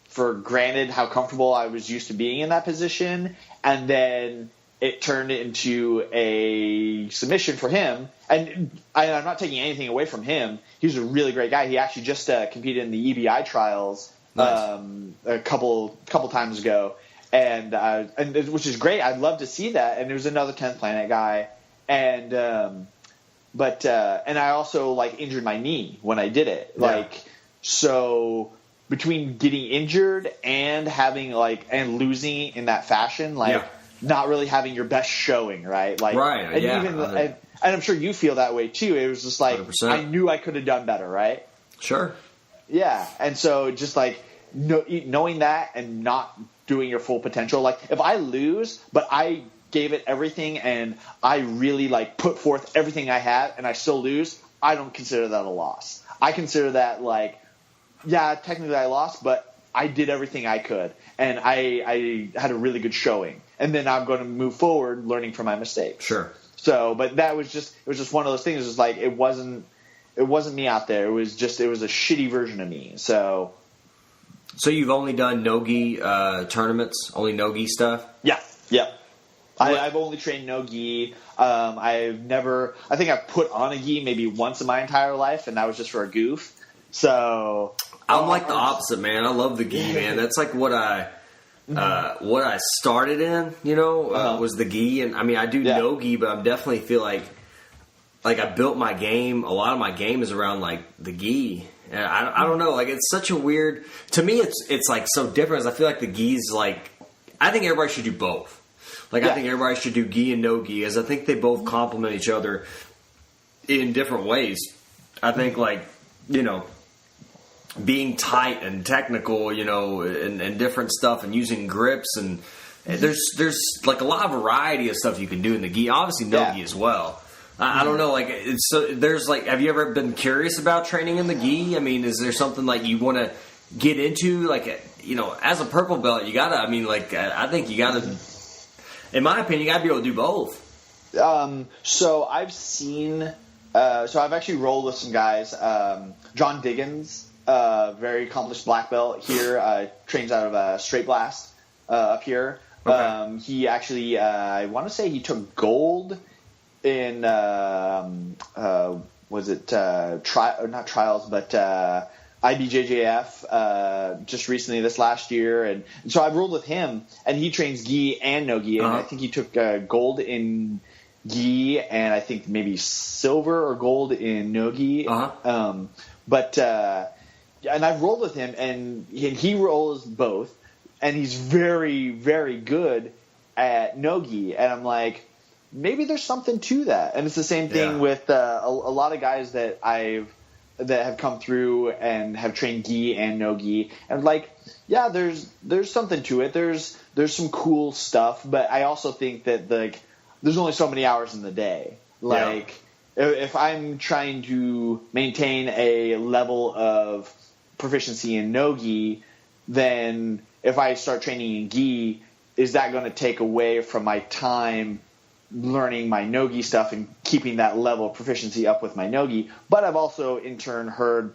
for granted how comfortable I was used to being in that position, and then it turned into a submission for him. And I'm not taking anything away from him. He was a really great guy. He actually just competed in the EBI trials a couple times ago. And which is great. I'd love to see that. And there was another 10th Planet guy, and I also like injured my knee when I did it. Like, so between getting injured and having like and losing in that fashion, like not really having your best showing, right? Like, and even and I'm sure you feel that way too. It was just like 100%. I knew I could have done better, right? Sure. Yeah, and so just like knowing that and not doing your full potential. Like if I lose, but I gave it everything and I really like put forth everything I had and I still lose, I don't consider that a loss. I consider that like, yeah, technically I lost, but I did everything I could and I had a really good showing. And then I'm going to move forward learning from my mistakes. Sure. So, but it was just one of those things. It was like, it wasn't me out there. It was a shitty version of me. So you've only done no-gi tournaments, only no-gi stuff? Yeah, yeah. I've only trained no-gi. I think I've put on a gi maybe once in my entire life, and that was just for a goof. So I'm like the opposite, man. I love the gi, man. That's like what I started in, was the gi. And I mean, I do no-gi, but I definitely feel like I built my game. A lot of my game is around like the gi. And I don't know, like it's such a weird. To me, it's like so different. As I feel like the gi's like, I think everybody should do both. Like I think everybody should do gi and no gi, as I think they both complement each other in different ways. I think like being tight and technical, and different stuff, and using grips, and there's like a lot of variety of stuff you can do in the gi. Obviously, no gi as well. I don't know, like, there's like, have you ever been curious about training in the gi? I mean, is there something like you want to get into? Like, as a purple belt, you gotta, I mean, like, I think you gotta, in my opinion, you gotta be able to do both. So I've seen, I've actually rolled with some guys. John Diggins, very accomplished black belt here, trains out of Straight Blast up here. Okay. He actually, I want to say he took gold in was it not trials, but IBJJF just recently this last year, and so I've rolled with him, and he trains gi and no gi, and I think he took gold in gi, and I think maybe silver or gold in no gi. And I've rolled with him, and he rolls both. and he's very, very good at no-gi. And I'm like, maybe there's something to that. And it's the same thing with a lot of guys that have come through and have trained gi and no-gi. And like, yeah, there's something to it. There's some cool stuff, but I also think that like there's only so many hours in the day. Like if I'm trying to maintain a level of proficiency in no-gi, then if I start training in gi, is that going to take away from my time learning my no-gi stuff and keeping that level of proficiency up with my no-gi? But I've also in turn heard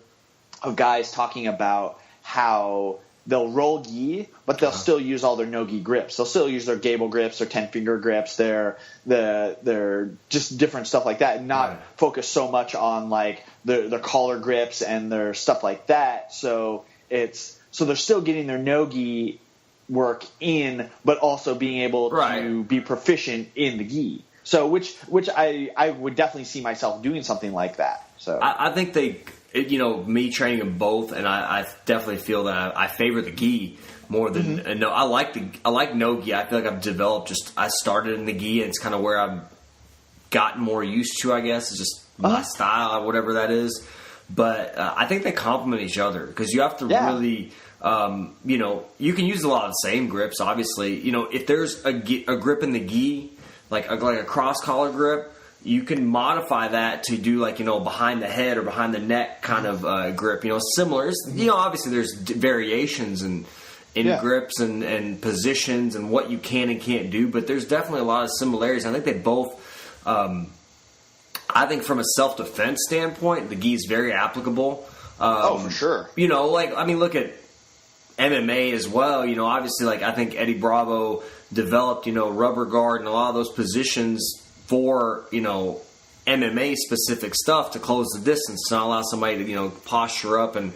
of guys talking about how they'll roll gi, but they'll still use all their no-gi grips. They'll still use their gable grips, their 10-finger grips, their just different stuff like that, and not focus so much on like their collar grips and their stuff like that. So they're still getting their no-gi work in, but also being able to be proficient in the gi. So which I would definitely see myself doing something like that. So I think me training them both, and I definitely feel that I favor the gi more than no. I like no gi. I feel like I've developed. I started in the gi, and it's kind of where I've gotten more used to. I guess it's just my style, or whatever that is. But I think they complement each other because you have to really. You can use a lot of the same grips. Obviously, if there's a grip in the gi, like a cross collar grip, you can modify that to do like behind the head or behind the neck kind of grip. Similar. Obviously there's variations in grips and positions and what you can and can't do, but there's definitely a lot of similarities. I think they both. I think from a self defense standpoint, the gi is very applicable. For sure. Look at MMA as well. Obviously, I think Eddie Bravo developed rubber guard and a lot of those positions for MMA specific stuff to close the distance, to not allow somebody to posture up and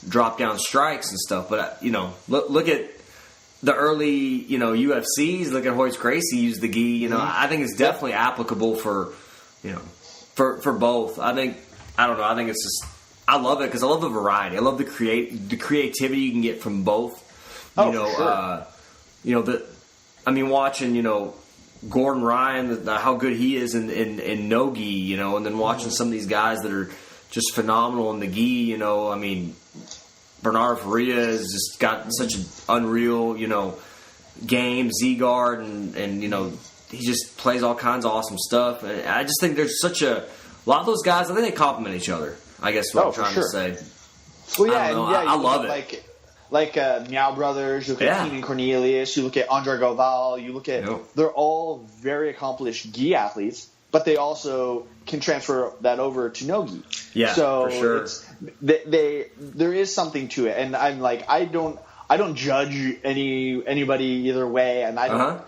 drop down strikes and stuff. But look at the early UFCs. Look at Royce Gracie use the gi. I think it's definitely applicable for both. I think it's just. I love it because I love the variety. I love the creativity you can get from both. Watching Gordon Ryan, how good he is in no gi, and then watching some of these guys that are just phenomenal in the gi. Bernardo Faria has just got such an unreal game, Z-guard, and he just plays all kinds of awesome stuff. And I just think there's such a lot of those guys. I think they complement each other. I guess what I'm trying to say. Well, I love it. Like Meow Brothers, you look at Keenan Cornelius, you look at Andre Goval, you look at they're all very accomplished gi athletes, but they also can transfer that over to no gi. Yeah, so for sure. There is something to it, and I'm like I don't judge anybody either way, and I don't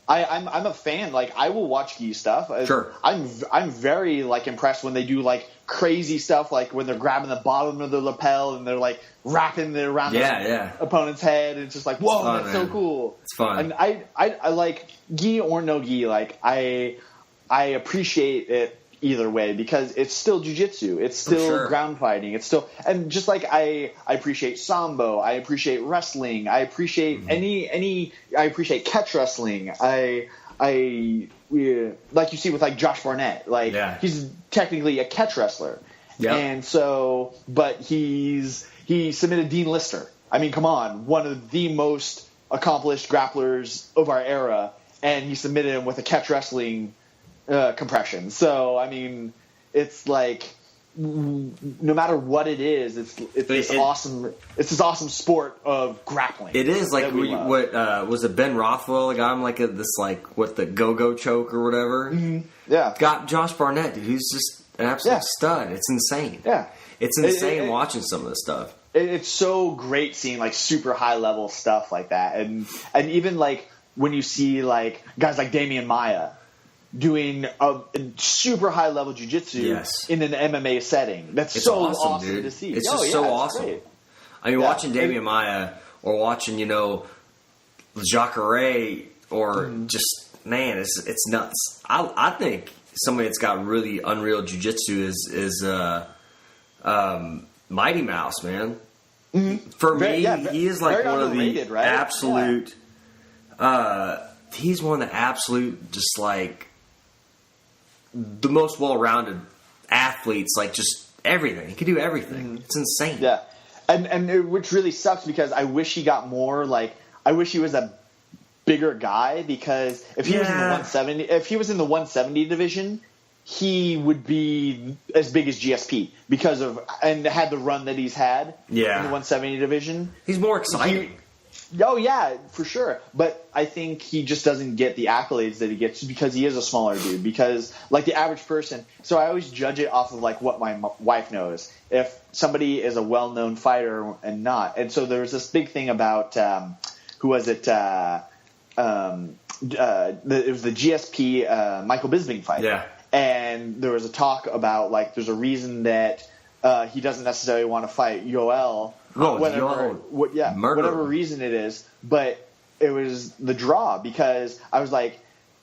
I'm a fan. Like I will watch gi stuff. Sure. I'm very impressed when they do crazy stuff, like when they're grabbing the bottom of the lapel and they're wrapping it around the opponent's head, and it's just whoa, fun, that's man. So cool. It's fun. And I like gi or no gi. I appreciate it either way because it's still jiu-jitsu. It's still ground fighting. It's still, and just like I appreciate sambo, I appreciate wrestling, I appreciate I appreciate catch wrestling. Like you see with Josh Barnett, he's technically a catch wrestler, and so, but he submitted Dean Lister. I mean, come on, one of the most accomplished grapplers of our era, and he submitted him with a catch wrestling compression. So I mean, it's no matter what it is, it's this awesome sport of grappling. It is what was it? Ben Rothwell got him the go-go choke or whatever. Mm-hmm. Yeah, got Josh Barnett, dude. He's just an absolute stud. It's insane. Yeah, it's insane watching some of this stuff. It's so great seeing super high level stuff like that, and even when you see guys like Damian Maia doing a super high level jiu-jitsu in an MMA setting. That's so awesome to see. It's just so awesome. Great. I mean, watching Damian Maia or watching, Jacare or just, man, it's nuts. I think somebody that's got really unreal jiu-jitsu is Mighty Mouse, man. For me, he is like one of the right? absolute. He's one of the absolute, just like the most well-rounded athletes. Like just everything, he can do everything. It's insane. Yeah, and which really sucks because I wish he got more. Like I wish he was a bigger guy because if he was in the 170 division, he would be as big as GSP because of and had the run that he's had in the 170 division. He's more exciting. Oh yeah, for sure. But I think he just doesn't get the accolades that he gets because he is a smaller dude. Because like the average person, so I always judge it off of like what my wife knows. If somebody is a well-known fighter and not, and so there was this big thing about who was it? It was the GSP Michael Bisping fight. Yeah. And there was a talk about like there's a reason that he doesn't necessarily want to fight Yoel. Whatever reason it is, but it was the draw because I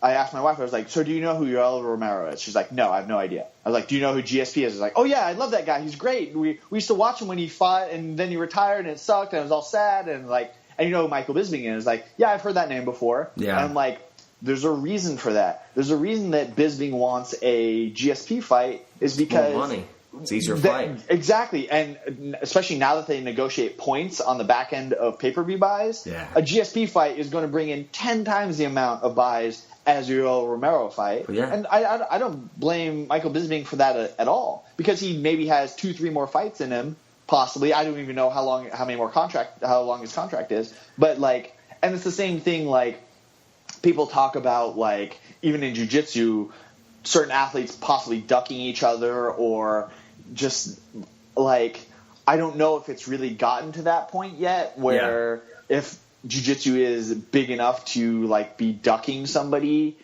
asked my wife, I was like, so do you know who Yoel Romero is? She's like, no, I have no idea. I was like, do you know who GSP is? She's like, oh yeah, I love that guy. He's great. We used to watch him when he fought and then he retired and it sucked and it was all sad and like, and you know who Michael Bisping is? Like, yeah, I've heard that name before. Yeah. And I'm like, there's a reason for that. There's a reason that Bisping wants a GSP fight is because more money. It's easier fight. Exactly, and especially now that they negotiate points on the back end of pay-per-view buys, a GSP fight is going to bring in 10 times the amount of buys as your Romero fight. Yeah. And I don't blame Michael Bisping for that at all because he maybe has 2-3 more fights in him, possibly. I don't even know how long his contract is, but like, and it's the same thing. Like people talk about like even in jiu-jitsu, certain athletes possibly ducking each other or just like I don't know if it's really gotten to that point yet where if jiu-jitsu is big enough to like be ducking somebody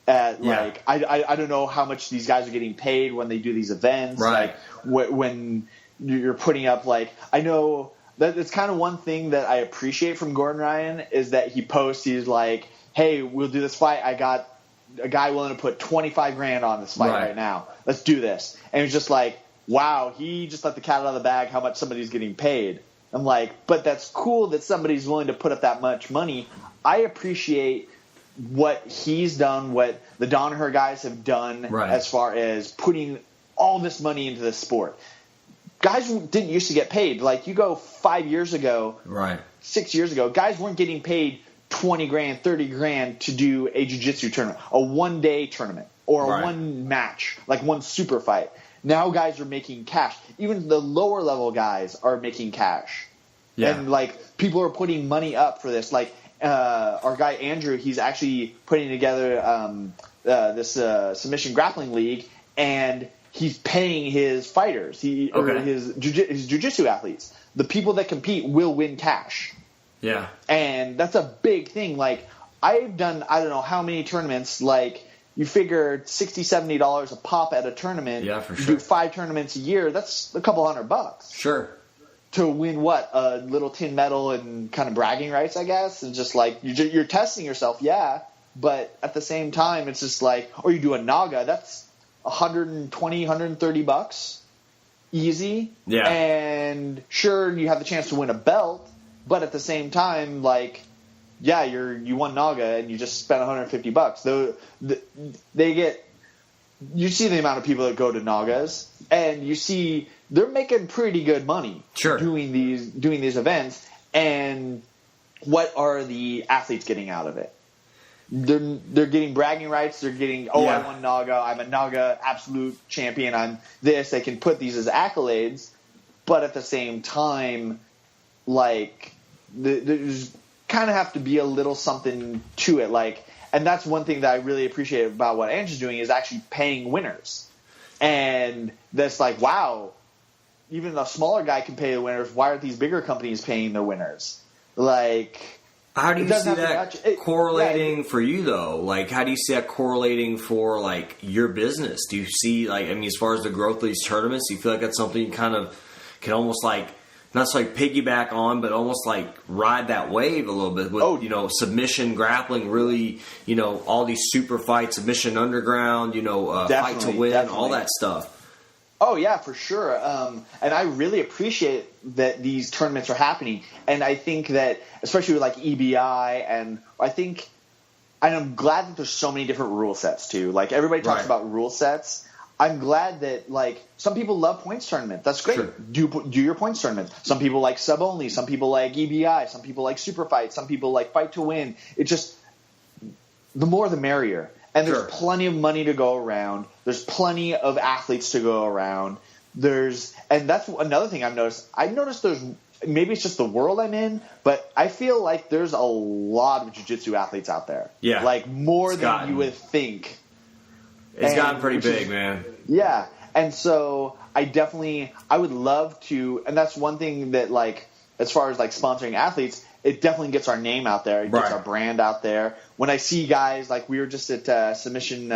at like I don't know how much these guys are getting paid when they do these events like when you're putting up like I know that it's kind of one thing that I appreciate from Gordon Ryan is that he posts he's like, hey, we'll do this fight, I got a guy willing to put $25,000 on this fight right now. Let's do this. And it's just like, wow, he just let the cat out of the bag how much somebody's getting paid. I'm like, but that's cool that somebody's willing to put up that much money. I appreciate what he's done, what the Danaher guys have done as far as putting all this money into this sport. Guys didn't used to get paid. Like you go 5 years ago, 6 years ago, guys weren't getting paid $20,000, $30,000 to do a jiu-jitsu tournament, a one-day tournament, or a one match, like one super fight. Now guys are making cash. Even the lower level guys are making cash. Yeah. And like people are putting money up for this. Like our guy Andrew, he's actually putting together this submission grappling league, and he's paying his fighters, or his jiu-jitsu athletes. The people that compete will win cash. Yeah. And that's a big thing. Like, I've done, I don't know how many tournaments, like, you figure $60, $70 a pop at a tournament. Yeah, for sure. You do 5 tournaments a year, that's a couple $100. Sure. To win what? A little tin medal and kind of bragging rights, I guess? And just like, you're testing yourself, but at the same time, it's just like, or you do a Naga, that's $120, $130. Easy. Yeah. And sure, you have the chance to win a belt. But at the same time, like, you won Naga and you just spent $150. You see the amount of people that go to Nagas, and you see they're making pretty good money doing these events. And what are the athletes getting out of it? They're getting bragging rights. They're getting, I won Naga. I'm a Naga absolute champion. I'm this. They can put these as accolades, but at the same time, like, there's kind of have to be a little something to it. Like, and that's one thing that I really appreciate about what Andrew's doing is actually paying winners. And that's like, wow, even a smaller guy can pay the winners. Why aren't these bigger companies paying their winners? Like, how do you see that correlating for you, though? Like, how do you see that correlating for, like, your business? Do you see, like, I mean, as far as the growth of these tournaments, do you feel like that's something you kind of can almost, like, not so like piggyback on, but almost like ride that wave a little bit with, submission, grappling, really, all these super fights, submission underground, fight to win, all that stuff. Oh yeah, for sure. And I really appreciate that these tournaments are happening. And I think that, especially with like EBI, and I'm glad that there's so many different rule sets too. Like everybody talks Right. about rule sets. I'm glad that like some people love points tournament. That's great. Sure. Do your points tournament. Some people like sub only. Some people like EBI. Some people like super fight. Some people like fight to win. It's just the more the merrier. And there's Sure. plenty of money to go around. There's plenty of athletes to go around. And that's another thing I've noticed. I've noticed there's, maybe it's just the world I'm in, but I feel like there's a lot of jiu-jitsu athletes out there. Yeah. Like more It's than gotten- you would think. It's And gotten pretty which is- big, man. Yeah. And so I would love to, and that's one thing that like, as far as like sponsoring athletes, it definitely gets our name out there. It gets Right. our brand out there. When I see guys, like we were just at Submission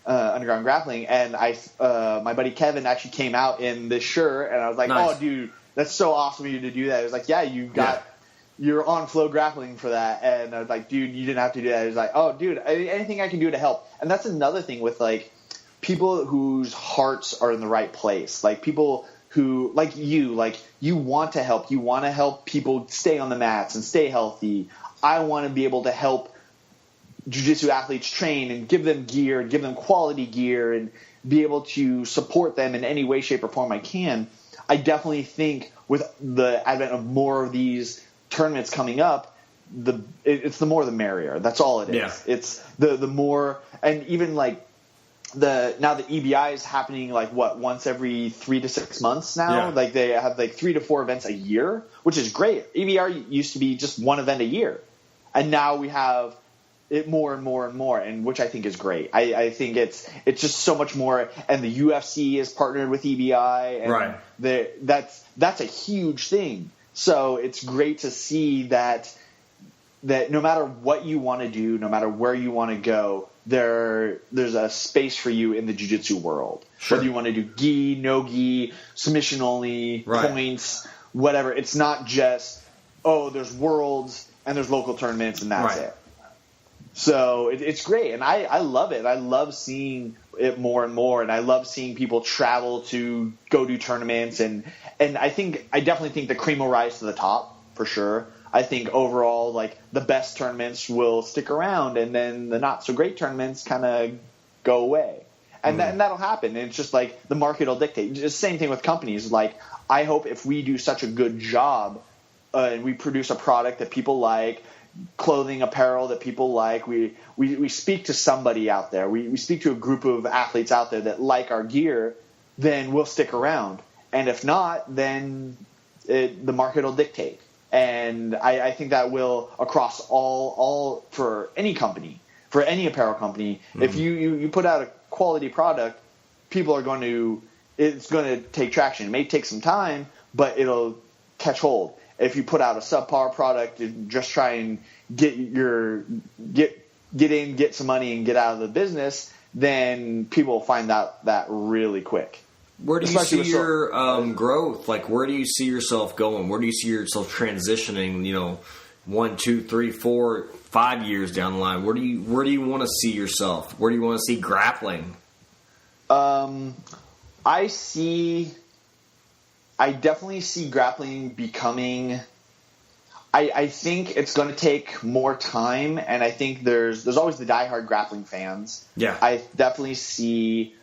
Underground Grappling, and my buddy Kevin actually came out in this shirt, and I was like, Nice. oh, dude, that's so awesome of you to do that. He was like, yeah, you're on Flow Grappling for that. And I was like, dude, you didn't have to do that. He was like, oh, dude, anything I can do to help. And that's another thing with like people whose hearts are in the right place. Like people who, like you want to help. You want to help people stay on the mats and stay healthy. I want to be able to help jiu-jitsu athletes train and give them gear, give them quality gear, and be able to support them in any way, shape, or form I can. I definitely think with the advent of more of these tournaments coming up, it's the more the merrier. That's all it is. Yeah. It's the more, and even like now the EBI is happening like once every 3 to 6 months now. Yeah. Like they have like 3 to 4 events a year, which is great. EBR used to be just one event a year, and now we have it more and more and more, and which I think is great. I think it's just so much more, and the UFC is partnered with EBI, and Right. that's a huge thing. So it's great to see that no matter what you want to do, no matter where you want to go, there's a space for you in the jiu-jitsu world. Sure. Whether you want to do gi, no gi, submission only, Right. points, whatever. It's not just, there's worlds and there's local tournaments and that's Right. it. So it's great, and I love it. I love seeing it more and more, and I love seeing people travel to go do tournaments, and I definitely think the cream will rise to the top for sure. I think overall, like the best tournaments will stick around, and then the not so great tournaments kind of go away, and that'll happen. And it's just like the market will dictate. Just the same thing with companies. Like I hope if we do such a good job, and we produce a product that people like, clothing, apparel that people like, we speak to somebody out there, we speak to a group of athletes out there that like our gear, then we'll stick around. And if not, then the market will dictate. And I think that will across all for any company, for any apparel company. If you put out a quality product, it's going to take traction. It may take some time, but it'll catch hold. If you put out a subpar product and just try and get some money and get out of the business, then people will find out that really quick. Where do you Especially see with your growth? Like, where do you see yourself going? Where do you see yourself transitioning? 1, 2, 3, 4, 5 years down the line. Where do you want to see yourself? Where do you want to see grappling? I definitely see grappling becoming. I think it's going to take more time, and I think there's always the diehard grappling fans. Yeah. I definitely see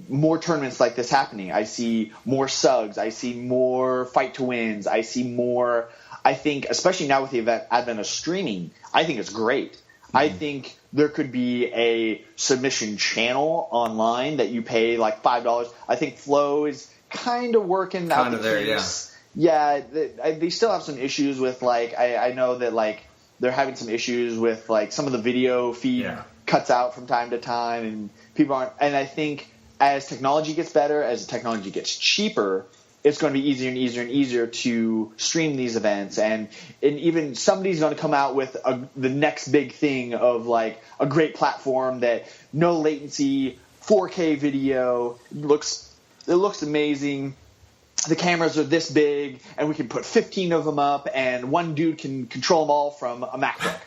more tournaments like this happening. I see more sugs. I see more fight to wins. I see more. I think, especially now with the advent of streaming, I think it's great. Mm-hmm. I think there could be a submission channel online that you pay like $5. I think Flow is kind of working out the there, kinks. Yeah, they still have some issues with like I know that like they're having some issues with like some of the video feed cuts out from time to time, and people aren't. And I think as technology gets better, as the technology gets cheaper, it's going to be easier and easier and easier to stream these events, and even somebody's going to come out with the next big thing of like a great platform that no latency, 4K video, it looks amazing. The cameras are this big, and we can put 15 of them up, and one dude can control them all from a MacBook.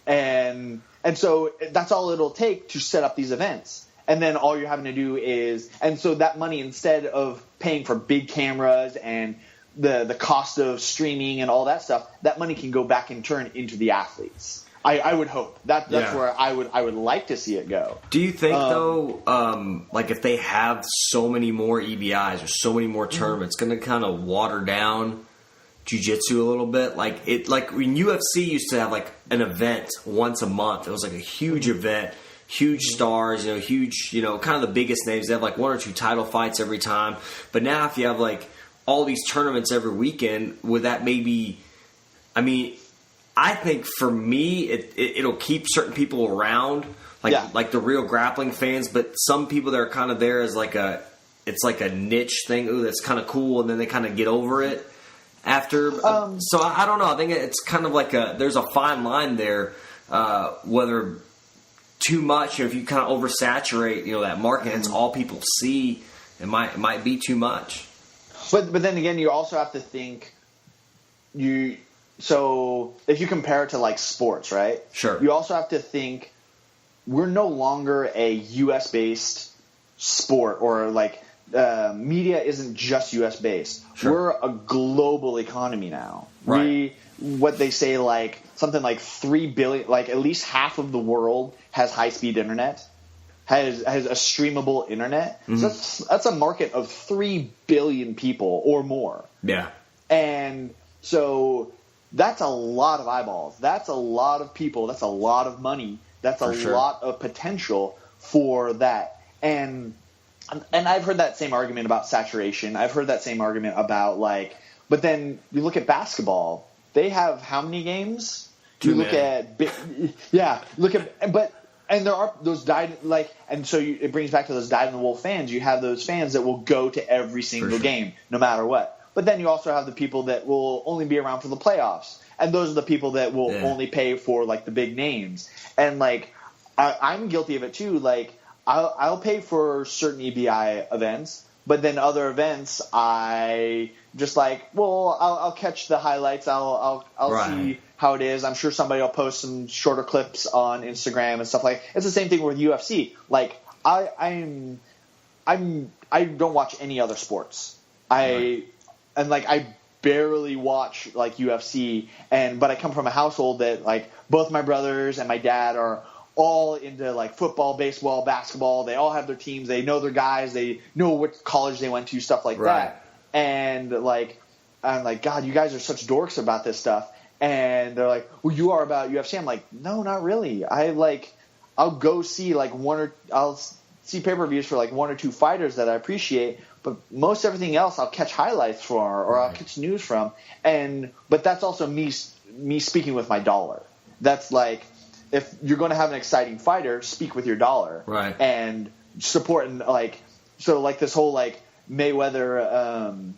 And so that's all it'll take to set up these events. and then all you're having to do is, and so that money, instead of paying for big cameras and the cost of streaming and all that stuff, that money can go back in turn into the athletes. I would hope that's where I would like to see it go. Do you think though, like if they have so many more EBIs or so many more tournaments, it's going to kind of water down Jiu-Jitsu a little bit? Like when UFC used to have like an event once a month, it was like a huge event. Huge stars, huge, kind of the biggest names. They have like 1 or 2 title fights every time. But now if you have like all these tournaments every weekend, would that maybe, I think for me, it'll keep certain people around, like the real grappling fans, but some people that are kind of there as it's like a niche thing. Ooh, that's kind of cool. And then they kind of get over it after. So I don't know. I think it's kind of like there's a fine line there, whether too much, if you kind of oversaturate, that market, it's all people see. It might be too much. But then again, you also have to think so if you compare it to like sports, right? Sure. You also have to think we're no longer a U.S. based sport, or like media isn't just U.S. based. Sure. We're a global economy now. Right. What they say, like something like 3 billion, like at least half of the world has high-speed internet, has a streamable internet. Mm-hmm. So that's a market of 3 billion people or more. Yeah. And so that's a lot of eyeballs. That's a lot of people. That's a lot of money. That's a lot of potential for that. And I've heard that same argument about saturation. I've heard that same argument about but then you look at basketball. They have how many games? Too many. And there are those it brings back to those dyed-in-the-wool fans. You have those fans that will go to every single game, no matter what. But then you also have the people that will only be around for the playoffs, and those are the people that will only pay for like the big names. And I'm guilty of it too. Like I'll pay for certain EBI events. But then other events, I just I'll catch the highlights. I'll see how it is. I'm sure somebody will post some shorter clips on Instagram and stuff like. It's the same thing with UFC. Like I don't watch any other sports. I barely watch UFC, but I come from a household that both my brothers and my dad are all into football, baseball, basketball. They all have their teams. They know their guys. They know what college they went to, stuff like that. And I'm like, God, you guys are such dorks about this stuff. And they're like, well, you are about UFC. I'm like, no, not really. I'll go see I'll see pay-per-views for 1 or 2 fighters that I appreciate. But most everything else I'll catch highlights for, or I'll catch news from. But that's also me speaking with my dollar. That's if you're going to have an exciting fighter, speak with your dollar, and support this whole Mayweather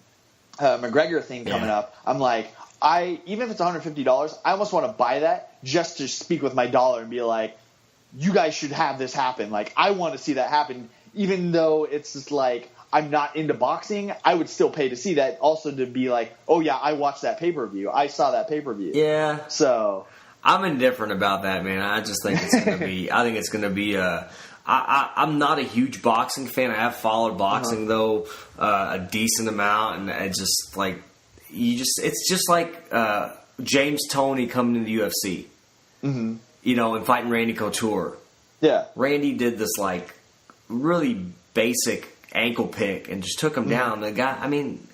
McGregor thing coming up. I'm even if it's $150, I almost want to buy that just to speak with my dollar and be like, you guys should have this happen. I want to see that happen, even though it's just I'm not into boxing. I would still pay to see that. Also to be oh yeah, I watched that pay-per-view. I saw that pay-per-view. Yeah. So I'm indifferent about that, man. I just think it's going to be. I think it's going to be. I'm not a huge boxing fan. I have followed boxing though a decent amount, and it's just it's just like James Toney coming to the UFC, and fighting Randy Couture. Yeah, Randy did this really basic ankle pick and just took him down. The guy,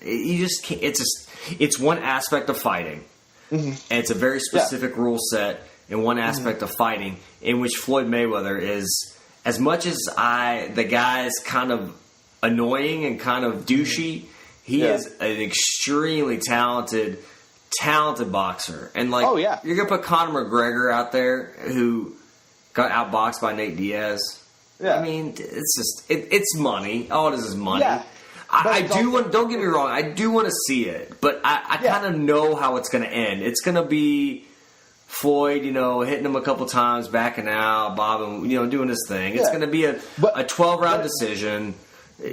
you just can't. It's one aspect of fighting. Mm-hmm. And it's a very specific rule set in one aspect of fighting, in which Floyd Mayweather is, as much as the guy's kind of annoying and kind of douchey, he is an extremely talented boxer. And you're gonna put Conor McGregor out there, who got outboxed by Nate Diaz. Yeah. It's just it's money. All it is money. Yeah. Don't get me wrong, I do want to see it, but I kind of know how it's going to end. It's going to be Floyd, hitting him a couple times, backing out, bobbing, doing his thing. It's going to be a 12-round decision.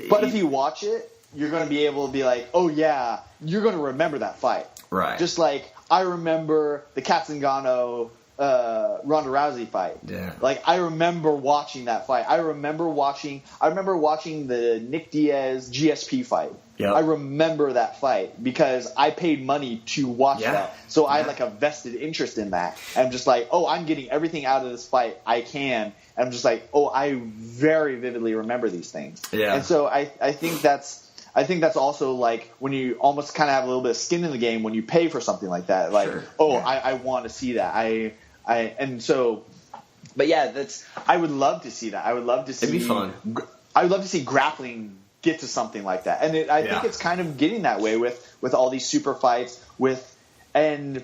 But if you watch it, you're going to be able to be oh yeah, you're going to remember that fight. Right. Just I remember the Katzengano Ronda Rousey fight. Yeah. Like, I remember watching that fight. I remember watching the Nick Diaz GSP fight. Yep. I remember that fight because I paid money to watch that. So I had like a vested interest in that. And I'm just like, oh, I'm getting everything out of this fight I can. And I'm just like, oh, I very vividly remember these things. Yeah. And so I think that's also like when you almost kind of have a little bit of skin in the game when you pay for something like that. Like, I want to see that. But yeah, I would love to see that. I would love to see. It'd be fun. I would love to see grappling get to something like that, and I think it's kind of getting that way with all these super fights. And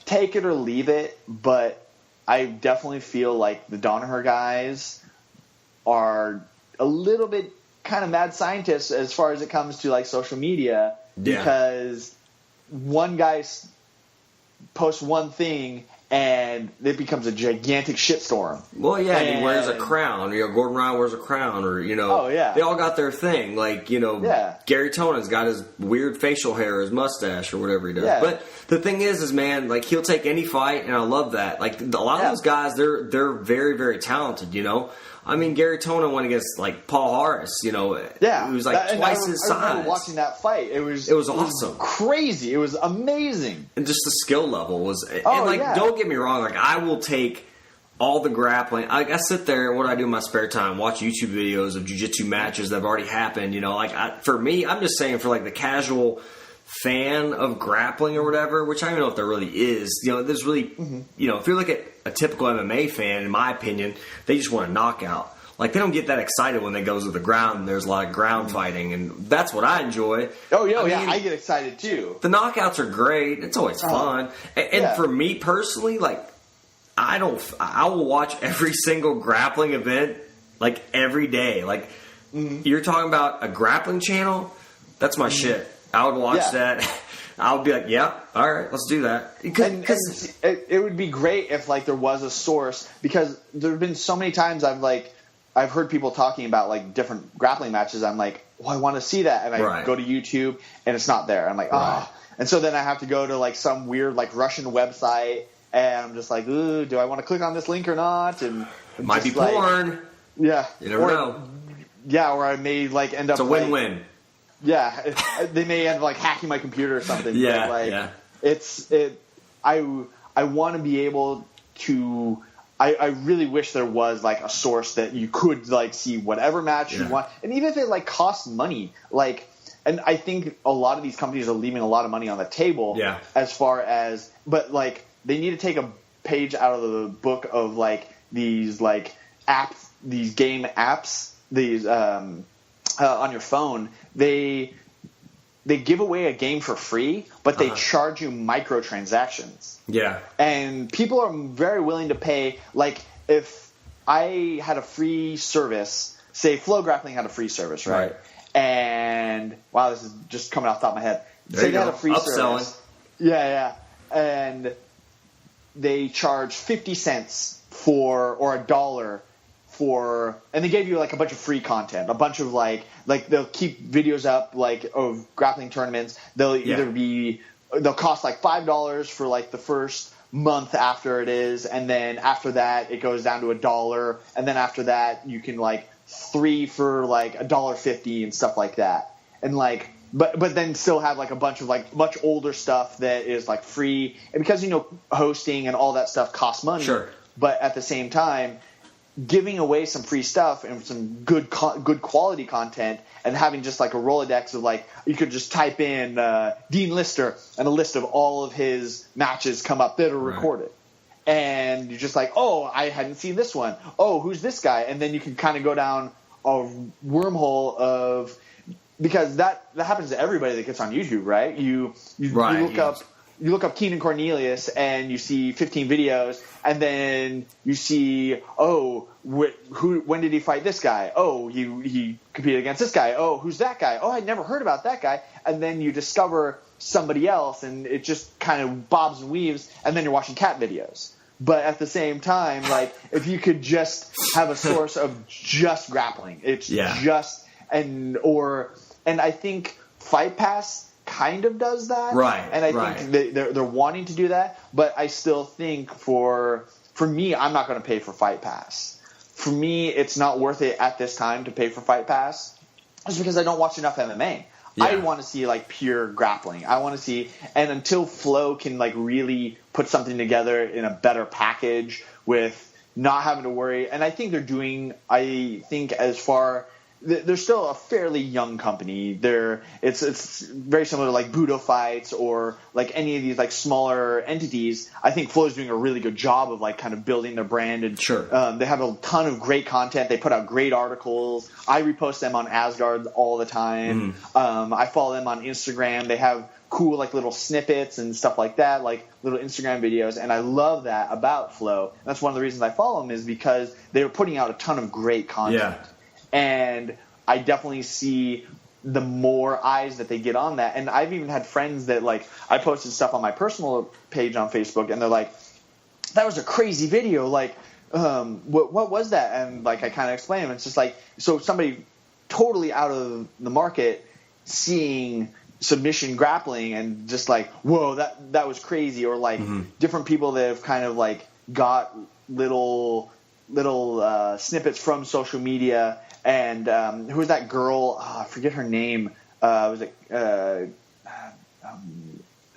take it or leave it, but I definitely feel like the Danaher guys are a little bit kind of mad scientists as far as it comes to like social media, because one guy posts one thing and it becomes a gigantic shitstorm. Well, yeah, and he wears a crown. Gordon Ryan wears a crown, or they all got their thing. Like, Gary Tonon's got his weird facial hair, his mustache, or whatever he does. Yeah. But the thing is, man, like, he'll take any fight, and I love that. Like, a lot of those guys, they're very, very talented. I mean, Gary Tonon went against like Paul Harris. He was like twice his size. I remember watching that fight. It was awesome, it was crazy. It was amazing, and just the skill level was. Don't get me wrong. Like, I will take all the grappling. I sit there and what I do in my spare time, watch YouTube videos of jiu-jitsu matches that have already happened. For me, I'm just saying for like the casual fan of grappling or whatever, which I don't even know if there really is. There's really, if you look at a typical MMA fan, in my opinion, they just want a knockout. Like, they don't get that excited when they go to the ground and there's a lot of ground fighting, and that's what I enjoy. I get excited too. The knockouts are great. It's always fun. And for me personally, like, I will watch every single grappling event, like, every day. Like, you're talking about a grappling channel, that's my shit. I would watch that. I would be like, yeah, all right, let's do that. Because it would be great if like there was a source, because there have been so many times I've heard people talking about like different grappling matches. I'm like, I want to see that, and I go to YouTube and it's not there. I'm like, and so then I have to go to like some weird like Russian website, and I'm just like, ooh, do I want to click on this link or not? And it might be porn. Yeah, you never know. Yeah, or I may like end up. It's a win-win. Yeah, they may end up like hacking my computer or something. I want to be able to. I really wish there was like a source that you could like see whatever match you want, and even if it like costs money, like. And I think a lot of these companies are leaving a lot of money on the table. Yeah. As far as, but like they need to take a page out of the book of like these like apps, these game apps, these on your phone. They give away a game for free, but they charge you microtransactions. Yeah. And people are very willing to pay. Like, if I had a free service, say Flow Grappling had a free service, right? And, wow, this is just coming off the top of my head. Say they had a free service. Yeah. And they charge 50 cents or $1 for, and they gave you like a bunch of free content, a bunch of like they'll keep videos up like of grappling tournaments. They'll they'll cost like $5 for like the first month after it is, and then after that it goes down to $1, and then after that you can like 3 for like $1.50 and stuff like that, and like but then still have like a bunch of like much older stuff that is like free, and because hosting and all that stuff costs money. Sure. But at the same time, giving away some free stuff and some good quality content, and having just like a Rolodex of like, you could just type in Dean Lister and a list of all of his matches come up that are recorded. And you're just like, oh, I hadn't seen this one. Oh, who's this guy? And then you can kind of go down a wormhole of, because that happens to everybody that gets on YouTube, right? You look up Keenan Cornelius and you see 15 videos, and then you see, when did he fight this guy? Oh, he competed against this guy. Oh, who's that guy? Oh, I'd never heard about that guy. And then you discover somebody else, and it just kind of bobs and weaves, and then you're watching cat videos. But at the same time, like, if you could just have a source of just grappling, it's just, and I think Fight Pass kind of does that. Right. And I think they're wanting to do that. But I still think for me, I'm not going to pay for Fight Pass. For me, it's not worth it at this time to pay for Fight Pass. Just because I don't watch enough MMA. Yeah. I want to see like pure grappling. I want to see, and until Flow can like really put something together in a better package with not having to worry, and I think they're doing. I think as far they're still a fairly young company. It's very similar to like Budo Fights or like any of these like smaller entities. I think Flow is doing a really good job of like kind of building their brand, and sure. They have a ton of great content. They put out great articles. I repost them on Asgard all the time. I follow them on Instagram. They have cool like little snippets and stuff like that, like little Instagram videos, and I love that about Flow. That's one of the reasons I follow them is because they were putting out a ton of great content. Yeah. And I definitely see the more eyes that they get on that. And I've even had friends that, like, I posted stuff on my personal page on Facebook, and they're like, that was a crazy video. Like, what was that? And, like, I kind of explain them. It's just like, so somebody totally out of the market seeing submission grappling and just like, whoa, that was crazy. Or, like, different people that have kind of, like, got little snippets from social media. And who was that girl? I forget her name. I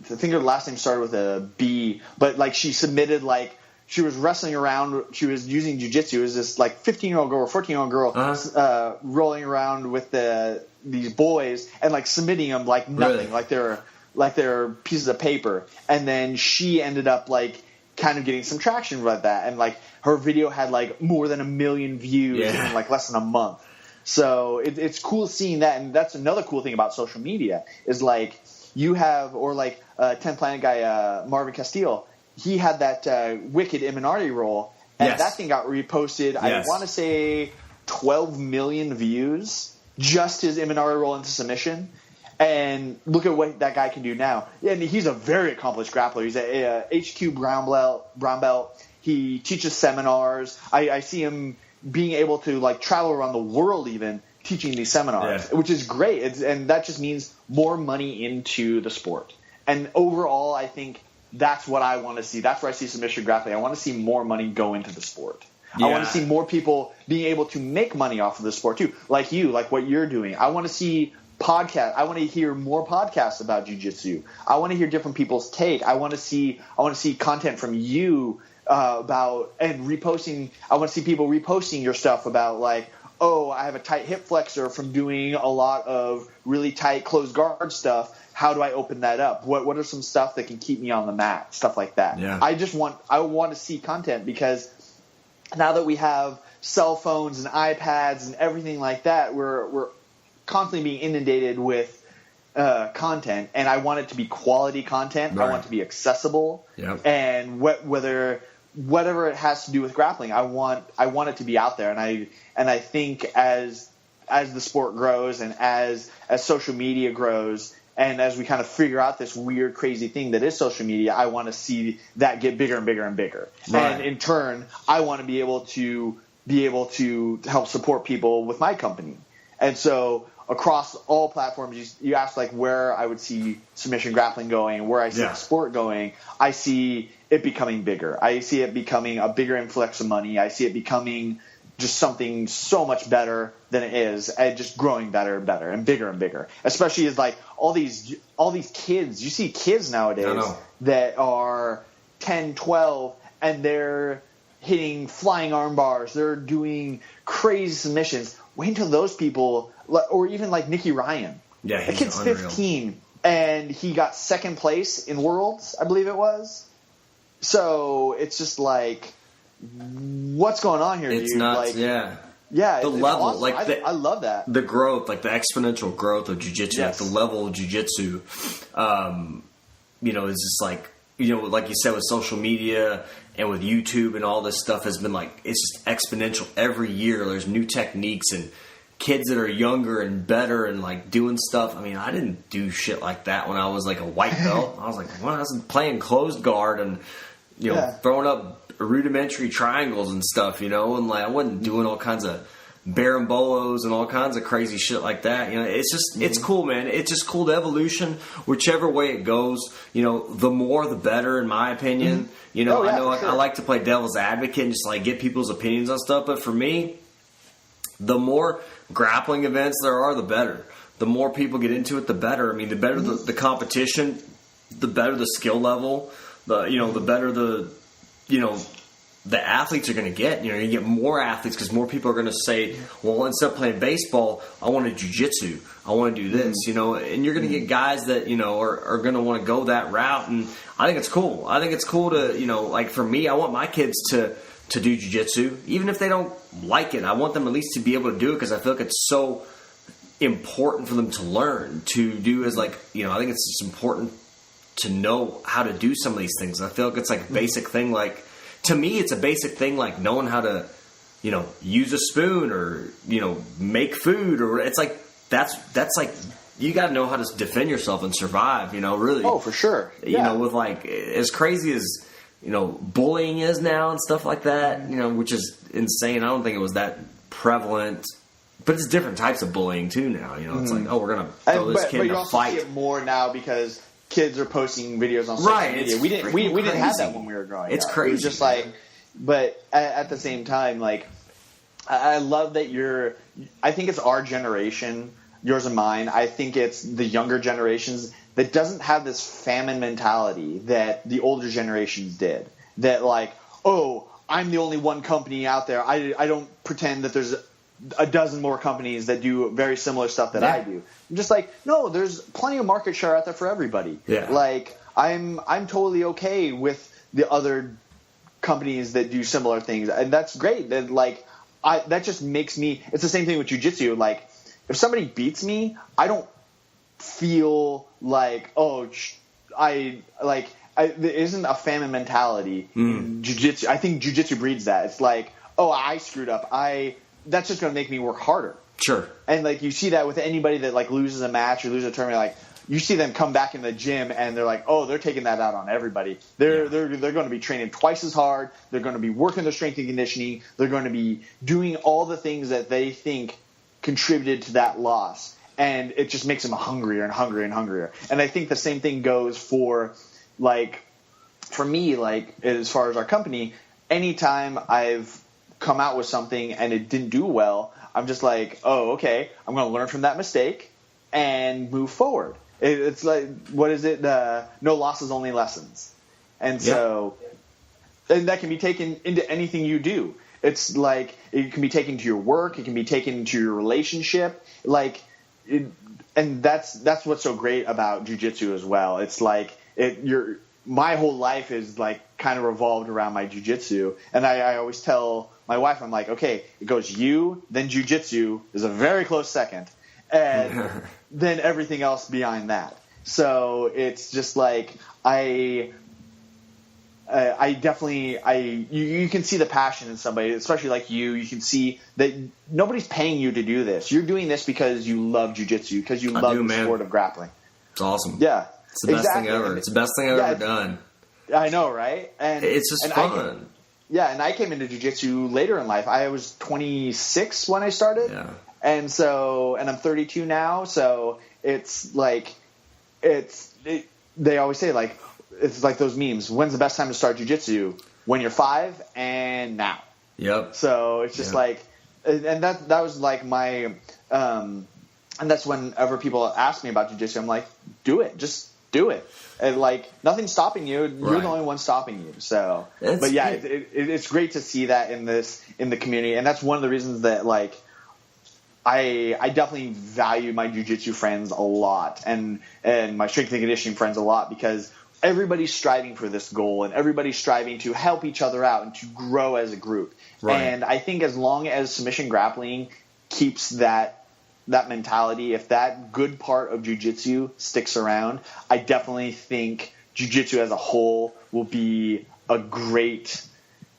think her last name started with a B. But like she submitted, like she was wrestling around. She was using Jiu-Jitsu. It was this like 15-year-old girl or 14-year-old girl rolling around with these boys and like submitting them like nothing, really? like they're pieces of paper. And then she ended up like kind of getting some traction with that, and like her video had like more than 1 million views in like less than a month. So it's cool seeing that, and that's another cool thing about social media is like you have, or like 10th Planet guy Marvin Castile, he had that Wicked Imanari roll, and that thing got reposted. Yes. I want to say 12 million views, just his Imanari roll into submission. And look at what that guy can do now. And he's a very accomplished grappler. He's a HQ brown belt. He teaches seminars. I see him being able to like travel around the world even teaching these seminars, which is great. And that just means more money into the sport. And overall, I think that's what I want to see. That's where I see submission grappling. I want to see more money go into the sport. Yeah. I want to see more people being able to make money off of the sport too, like you, like what you're doing. I want to see podcast. I want to hear more podcasts about jiu-jitsu. I want to hear different people's take. I want to see content from you about and reposting. I want to see people reposting your stuff about like, oh, I have a tight hip flexor from doing a lot of really tight closed guard stuff. How do I open that up? What are some stuff that can keep me on the mat? Stuff like that. Yeah. I want to see content because now that we have cell phones and iPads and everything like that, we're constantly being inundated with content, and I want it to be quality content. Right. I want it to be accessible, and whatever it has to do with grappling, I want it to be out there. And I think as the sport grows and as social media grows, and as we kind of figure out this weird, crazy thing that is social media, I want to see that get bigger and bigger and bigger. Right. And in turn, I want to be able to help support people with my company. And so across all platforms, you asked like where I would see submission grappling going, where I see the sport going. I see it becoming bigger. I see it becoming a bigger influx of money. I see it becoming just something so much better than it is, and just growing better and better and bigger. Especially as like all these kids, you see kids nowadays that are 10, 12, and they're hitting flying arm bars. They're doing crazy submissions. Wait until those people, or even like Nicky Ryan. Yeah, the kid's unreal. 15, and he got second place in Worlds, I believe it was. So it's just like, what's going on here, it's dude? Nuts, like, yeah. The level, awesome. like I love that. The growth, like the exponential growth of jiu-jitsu, like the level of jiu-jitsu, is just like, like you said with social media and with YouTube and all this stuff has been like, it's just exponential every year. There's new techniques and kids that are younger and better and like doing stuff. I mean, I didn't do shit like that when I was like a white belt. I was like, I was playing closed guard and, throwing up rudimentary triangles and stuff, and like I wasn't doing all kinds of barambolos and all kinds of crazy shit like that. You know, it's just it's cool, man. It's just cool. The evolution, whichever way it goes, you know, the more the better, in my opinion. You know, I like to play devil's advocate and just like get people's opinions on stuff. But for me, the more grappling events there are, the better. The more people get into it, the better. I mean, the better the competition, the better the skill level. The better the athletes are going to get. You know, you get more athletes because more people are going to say, well, instead of playing baseball, I want to jiu-jitsu. I want to do this, you know. And you're going to get guys that, you know, are going to want to go that route. And I think it's cool. I think it's cool to, you know, like for me, I want my kids to do jiu-jitsu. Even if they don't like it, I want them at least to be able to do it because I feel like it's so important for them to learn, to do as like, you know, I think it's just important to know how to do some of these things. I feel like it's like a basic thing. Like, to me, it's a basic thing like knowing how to, you know, use a spoon or, you know, make food, or it's like that's like you got to know how to defend yourself and survive, you know, really. Oh, for sure. You know, with like as crazy as, you know, bullying is now and stuff like that, you know, which is insane. I don't think it was that prevalent, but it's different types of bullying too now. You know, it's like, oh, we're gonna throw this kid in a fight. But you also see it more now because kids are posting videos on social media. We didn't have that when we were growing up. It's crazy. It was just like, but at the same time, like, I love that I think it's our generation, yours and mine. I think it's the younger generations that doesn't have this famine mentality that the older generations did. That like, oh, I'm the only one company out there. I don't pretend that there's a dozen more companies that do very similar stuff that I do. I'm just like, no, there's plenty of market share out there for everybody. Yeah. Like, I'm totally okay with the other companies that do similar things, and that's great. That like, that just makes me. It's the same thing with jiu-jitsu. Like, if somebody beats me, I don't feel like, oh, there isn't a famine mentality in jiu-jitsu. I think jiu-jitsu breeds that. It's like, oh, I screwed up. That's just going to make me work harder. Sure. And like you see that with anybody that like loses a match or loses a tournament, like you see them come back in the gym and they're like, oh, they're taking that out on everybody. They're going to be training twice as hard. They're going to be working their strength and conditioning. They're going to be doing all the things that they think contributed to that loss. And it just makes them hungrier and hungrier and hungrier. And I think the same thing goes for me, like as far as our company, anytime I've come out with something and it didn't do well, I'm just like, oh, okay, I'm going to learn from that mistake and move forward. It's like, what is it? No losses, only lessons. And so, and that can be taken into anything you do. It's like, it can be taken to your work. It can be taken to your relationship. Like, and that's what's so great about jiu-jitsu as well. It's like, my whole life is like kind of revolved around my jiu-jitsu. And I always tell my wife, I'm like, okay, it goes you, then jiu-jitsu is a very close second, and then everything else behind that. So it's just like you can see the passion in somebody, especially like you. You can see that nobody's paying you to do this. You're doing this because you love jiu-jitsu, because you love the sport of grappling. It's awesome. Yeah. It's the best thing ever. It's the best thing I've ever done. I know, right? And it's just fun. And I came into jiu-jitsu later in life. I was 26 when I started. Yeah. And I'm 32 now. So it's like, they always say, like, it's like those memes. When's the best time to start jiu-jitsu? When you're 5 and now. Yep. So it's just like, and that was like my, and that's whenever people ask me about jiu-jitsu, I'm like, do it. Just do it. And like, nothing's stopping you. You're the only one stopping you. So, but yeah, it's great to see that in the community. And that's one of the reasons that like, I definitely value my jiu-jitsu friends a lot and my strength and conditioning friends a lot, because everybody's striving for this goal and everybody's striving to help each other out and to grow as a group. Right. And I think as long as submission grappling keeps that mentality, if that good part of jiu-jitsu sticks around, I definitely think jiu-jitsu as a whole will be a great.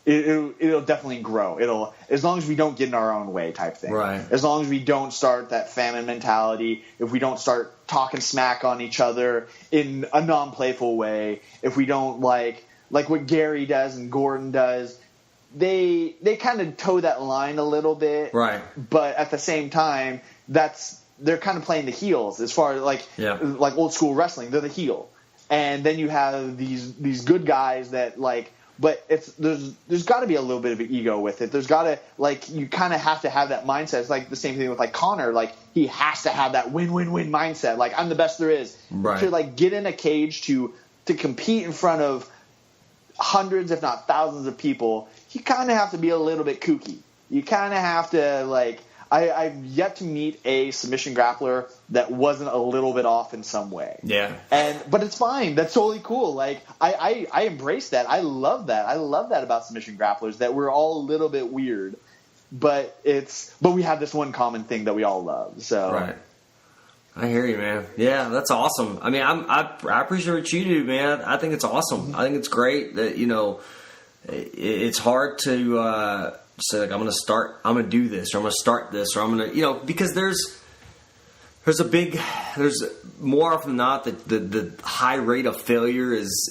It'll definitely grow. As long as we don't get in our own way type thing. Right. As long as we don't start that famine mentality, if we don't start talking smack on each other in a non-playful way, if we don't like what Gary does and Gordon does, they kind of toe that line a little bit, right? But at the same time, they're kind of playing the heels as far as like old school wrestling. They're the heel, and then you have these good guys that like. But there's got to be a little bit of an ego with it. There's got to you kind of have to have that mindset. It's like the same thing with like Connor. Like he has to have that win-win-win mindset. Like I'm the best there is. Right. To like get in a cage to compete in front of hundreds, if not thousands of people, you kind of have to be a little bit kooky. You kind of have to like. I've yet to meet a submission grappler that wasn't a little bit off in some way. Yeah. But it's fine. That's totally cool. Like I embrace that. I love that. I love that about submission grapplers, that we're all a little bit weird, but we have this one common thing that we all love. So right. I hear you, man. Yeah, that's awesome. I mean, I appreciate what you do, man. I think it's awesome. I think it's great that it's hard to. Say like I'm gonna do this, or I'm gonna start this, or I'm gonna because there's more often than not the high rate of failure is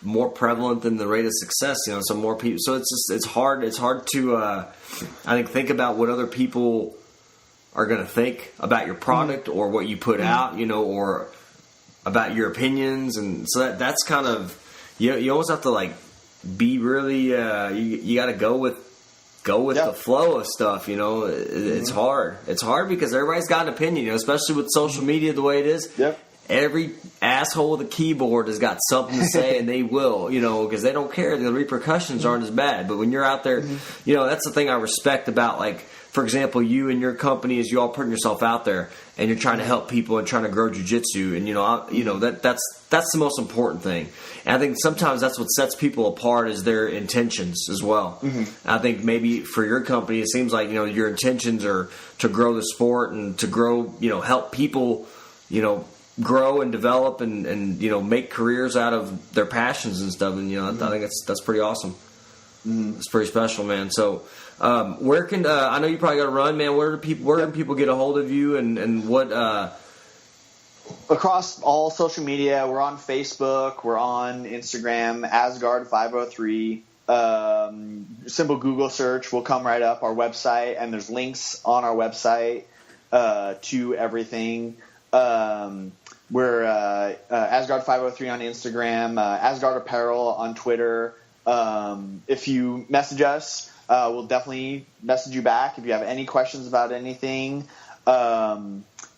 more prevalent than the rate of success. So more people. So it's hard to I think about what other people are gonna think about your product or what you put out, or about your opinions, and so that's kind of you almost have to like be really you got to go with the flow of stuff, It's hard. It's hard because everybody's got an opinion, especially with social media the way it is. Yep. Every asshole with a keyboard has got something to say, and they will, because they don't care. The repercussions aren't as bad. But when you're out there, that's the thing I respect about, like, for example, you and your company is you all putting yourself out there, and you're trying to help people and trying to grow jiu-jitsu, and that's the most important thing. And I think sometimes that's what sets people apart is their intentions as well. Mm-hmm. I think maybe for your company, it seems like your intentions are to grow the sport and to grow, help people, grow and develop and make careers out of their passions and stuff. And I think that's pretty awesome. Mm-hmm. It's pretty special, man. So. Where can I know you probably got to run, man? Where can people get a hold of you and what? Across all social media, we're on Facebook, we're on Instagram, Asgard 503. Simple Google search will come right up. Our website, and there's links on our website to everything. We're Asgard 503 on Instagram, Asgard Apparel on Twitter. If you message us. We'll definitely message you back if you have any questions about anything.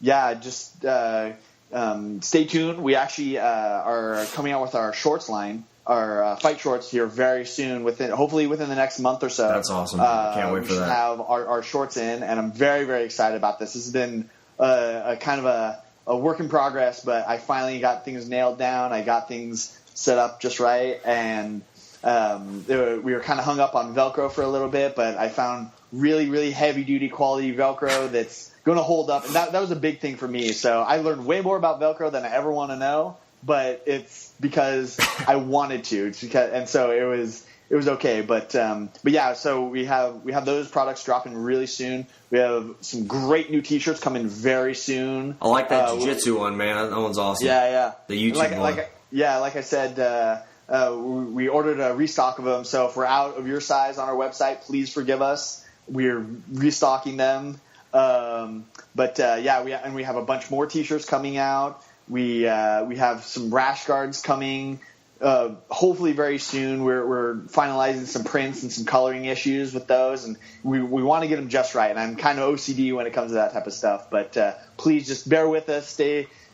Just stay tuned. We actually are coming out with our shorts line, our fight shorts here very soon. Hopefully within the next month or so. That's awesome. Can't wait for that. Have our shorts in, and I'm very, very excited about this. This has been a kind of a work in progress, but I finally got things nailed down. I got things set up just right, and we were kind of hung up on Velcro for a little bit, but I found really, really heavy-duty quality Velcro that's going to hold up. And that was a big thing for me. So I learned way more about Velcro than I ever want to know, but it's because I wanted to. And so it was okay. But yeah, so we have those products dropping really soon. We have some great new T-shirts coming very soon. I like that Jiu-Jitsu one, man. That one's awesome. Yeah. The YouTube one. Like I said, we ordered a restock of them, so if we're out of your size on our website, please forgive us. We're restocking them. We have a bunch more T-shirts coming out. We have some rash guards coming. Hopefully very soon. We're finalizing some prints and some coloring issues with those, and we want to get them just right. And I'm kind of OCD when it comes to that type of stuff, but please just bear with us.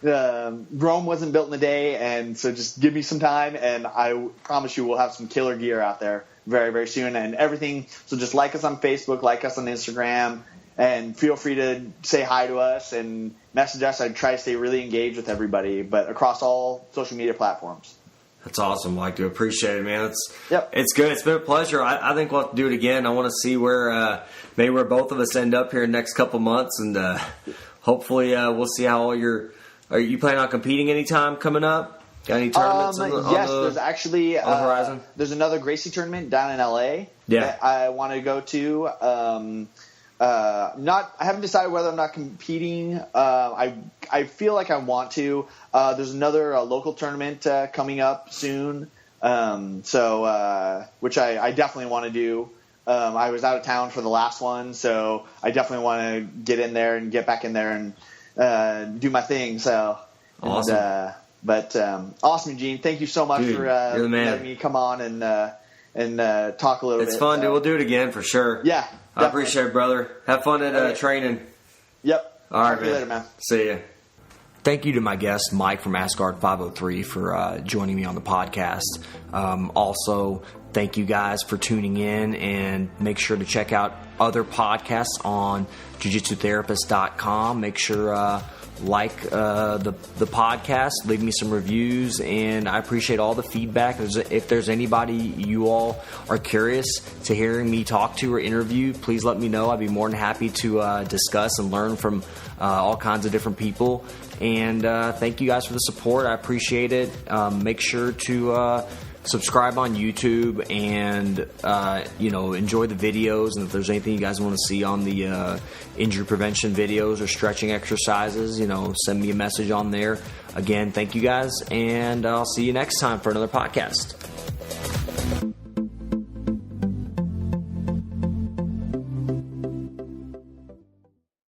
Rome wasn't built in a day, and so just give me some time, and I promise you we'll have some killer gear out there very, very soon and everything. So just like us on Facebook, like us on Instagram, and feel free to say hi to us and message us. I try to stay really engaged with everybody, but across all social media platforms. That's awesome, Mike. I appreciate it, man. Yep. It's good. It's been a pleasure. I think we'll have to do it again. I want to see where both of us end up here in the next couple months, and hopefully we'll see how all your. Are you planning on competing anytime coming up? Got any tournaments there's actually on the horizon? There's another Gracie tournament down in LA that I want to go to. I haven't decided whether I'm not competing. I feel like I want to. There's another local tournament coming up soon Which I definitely want to do. I was out of town for the last one, so I definitely want to get in there and get back in there and do my thing. So awesome. Awesome, Eugene. Thank you so much for letting me come on and talk a little bit. It's fun, dude. We'll do it again for sure. Yeah, definitely. I appreciate it, brother. Have fun at training. Yep. All right, Talk to you later, man. See ya. Thank you to my guest, Mike from Asgard 503, for joining me on the podcast. Also, thank you guys for tuning in, and make sure to check out other podcasts on jiu-jitsutherapist.com. Make sure like the podcast, leave me some reviews, and I appreciate all the feedback. If there's anybody you all are curious to hearing me talk to or interview, please let me know. I'd be more than happy to discuss and learn from all kinds of different people. And thank you guys for the support. I appreciate it. Make sure to subscribe on YouTube and enjoy the videos. And if there's anything you guys want to see on the injury prevention videos or stretching exercises, send me a message on there. Again, thank you guys, and I'll see you next time for another podcast.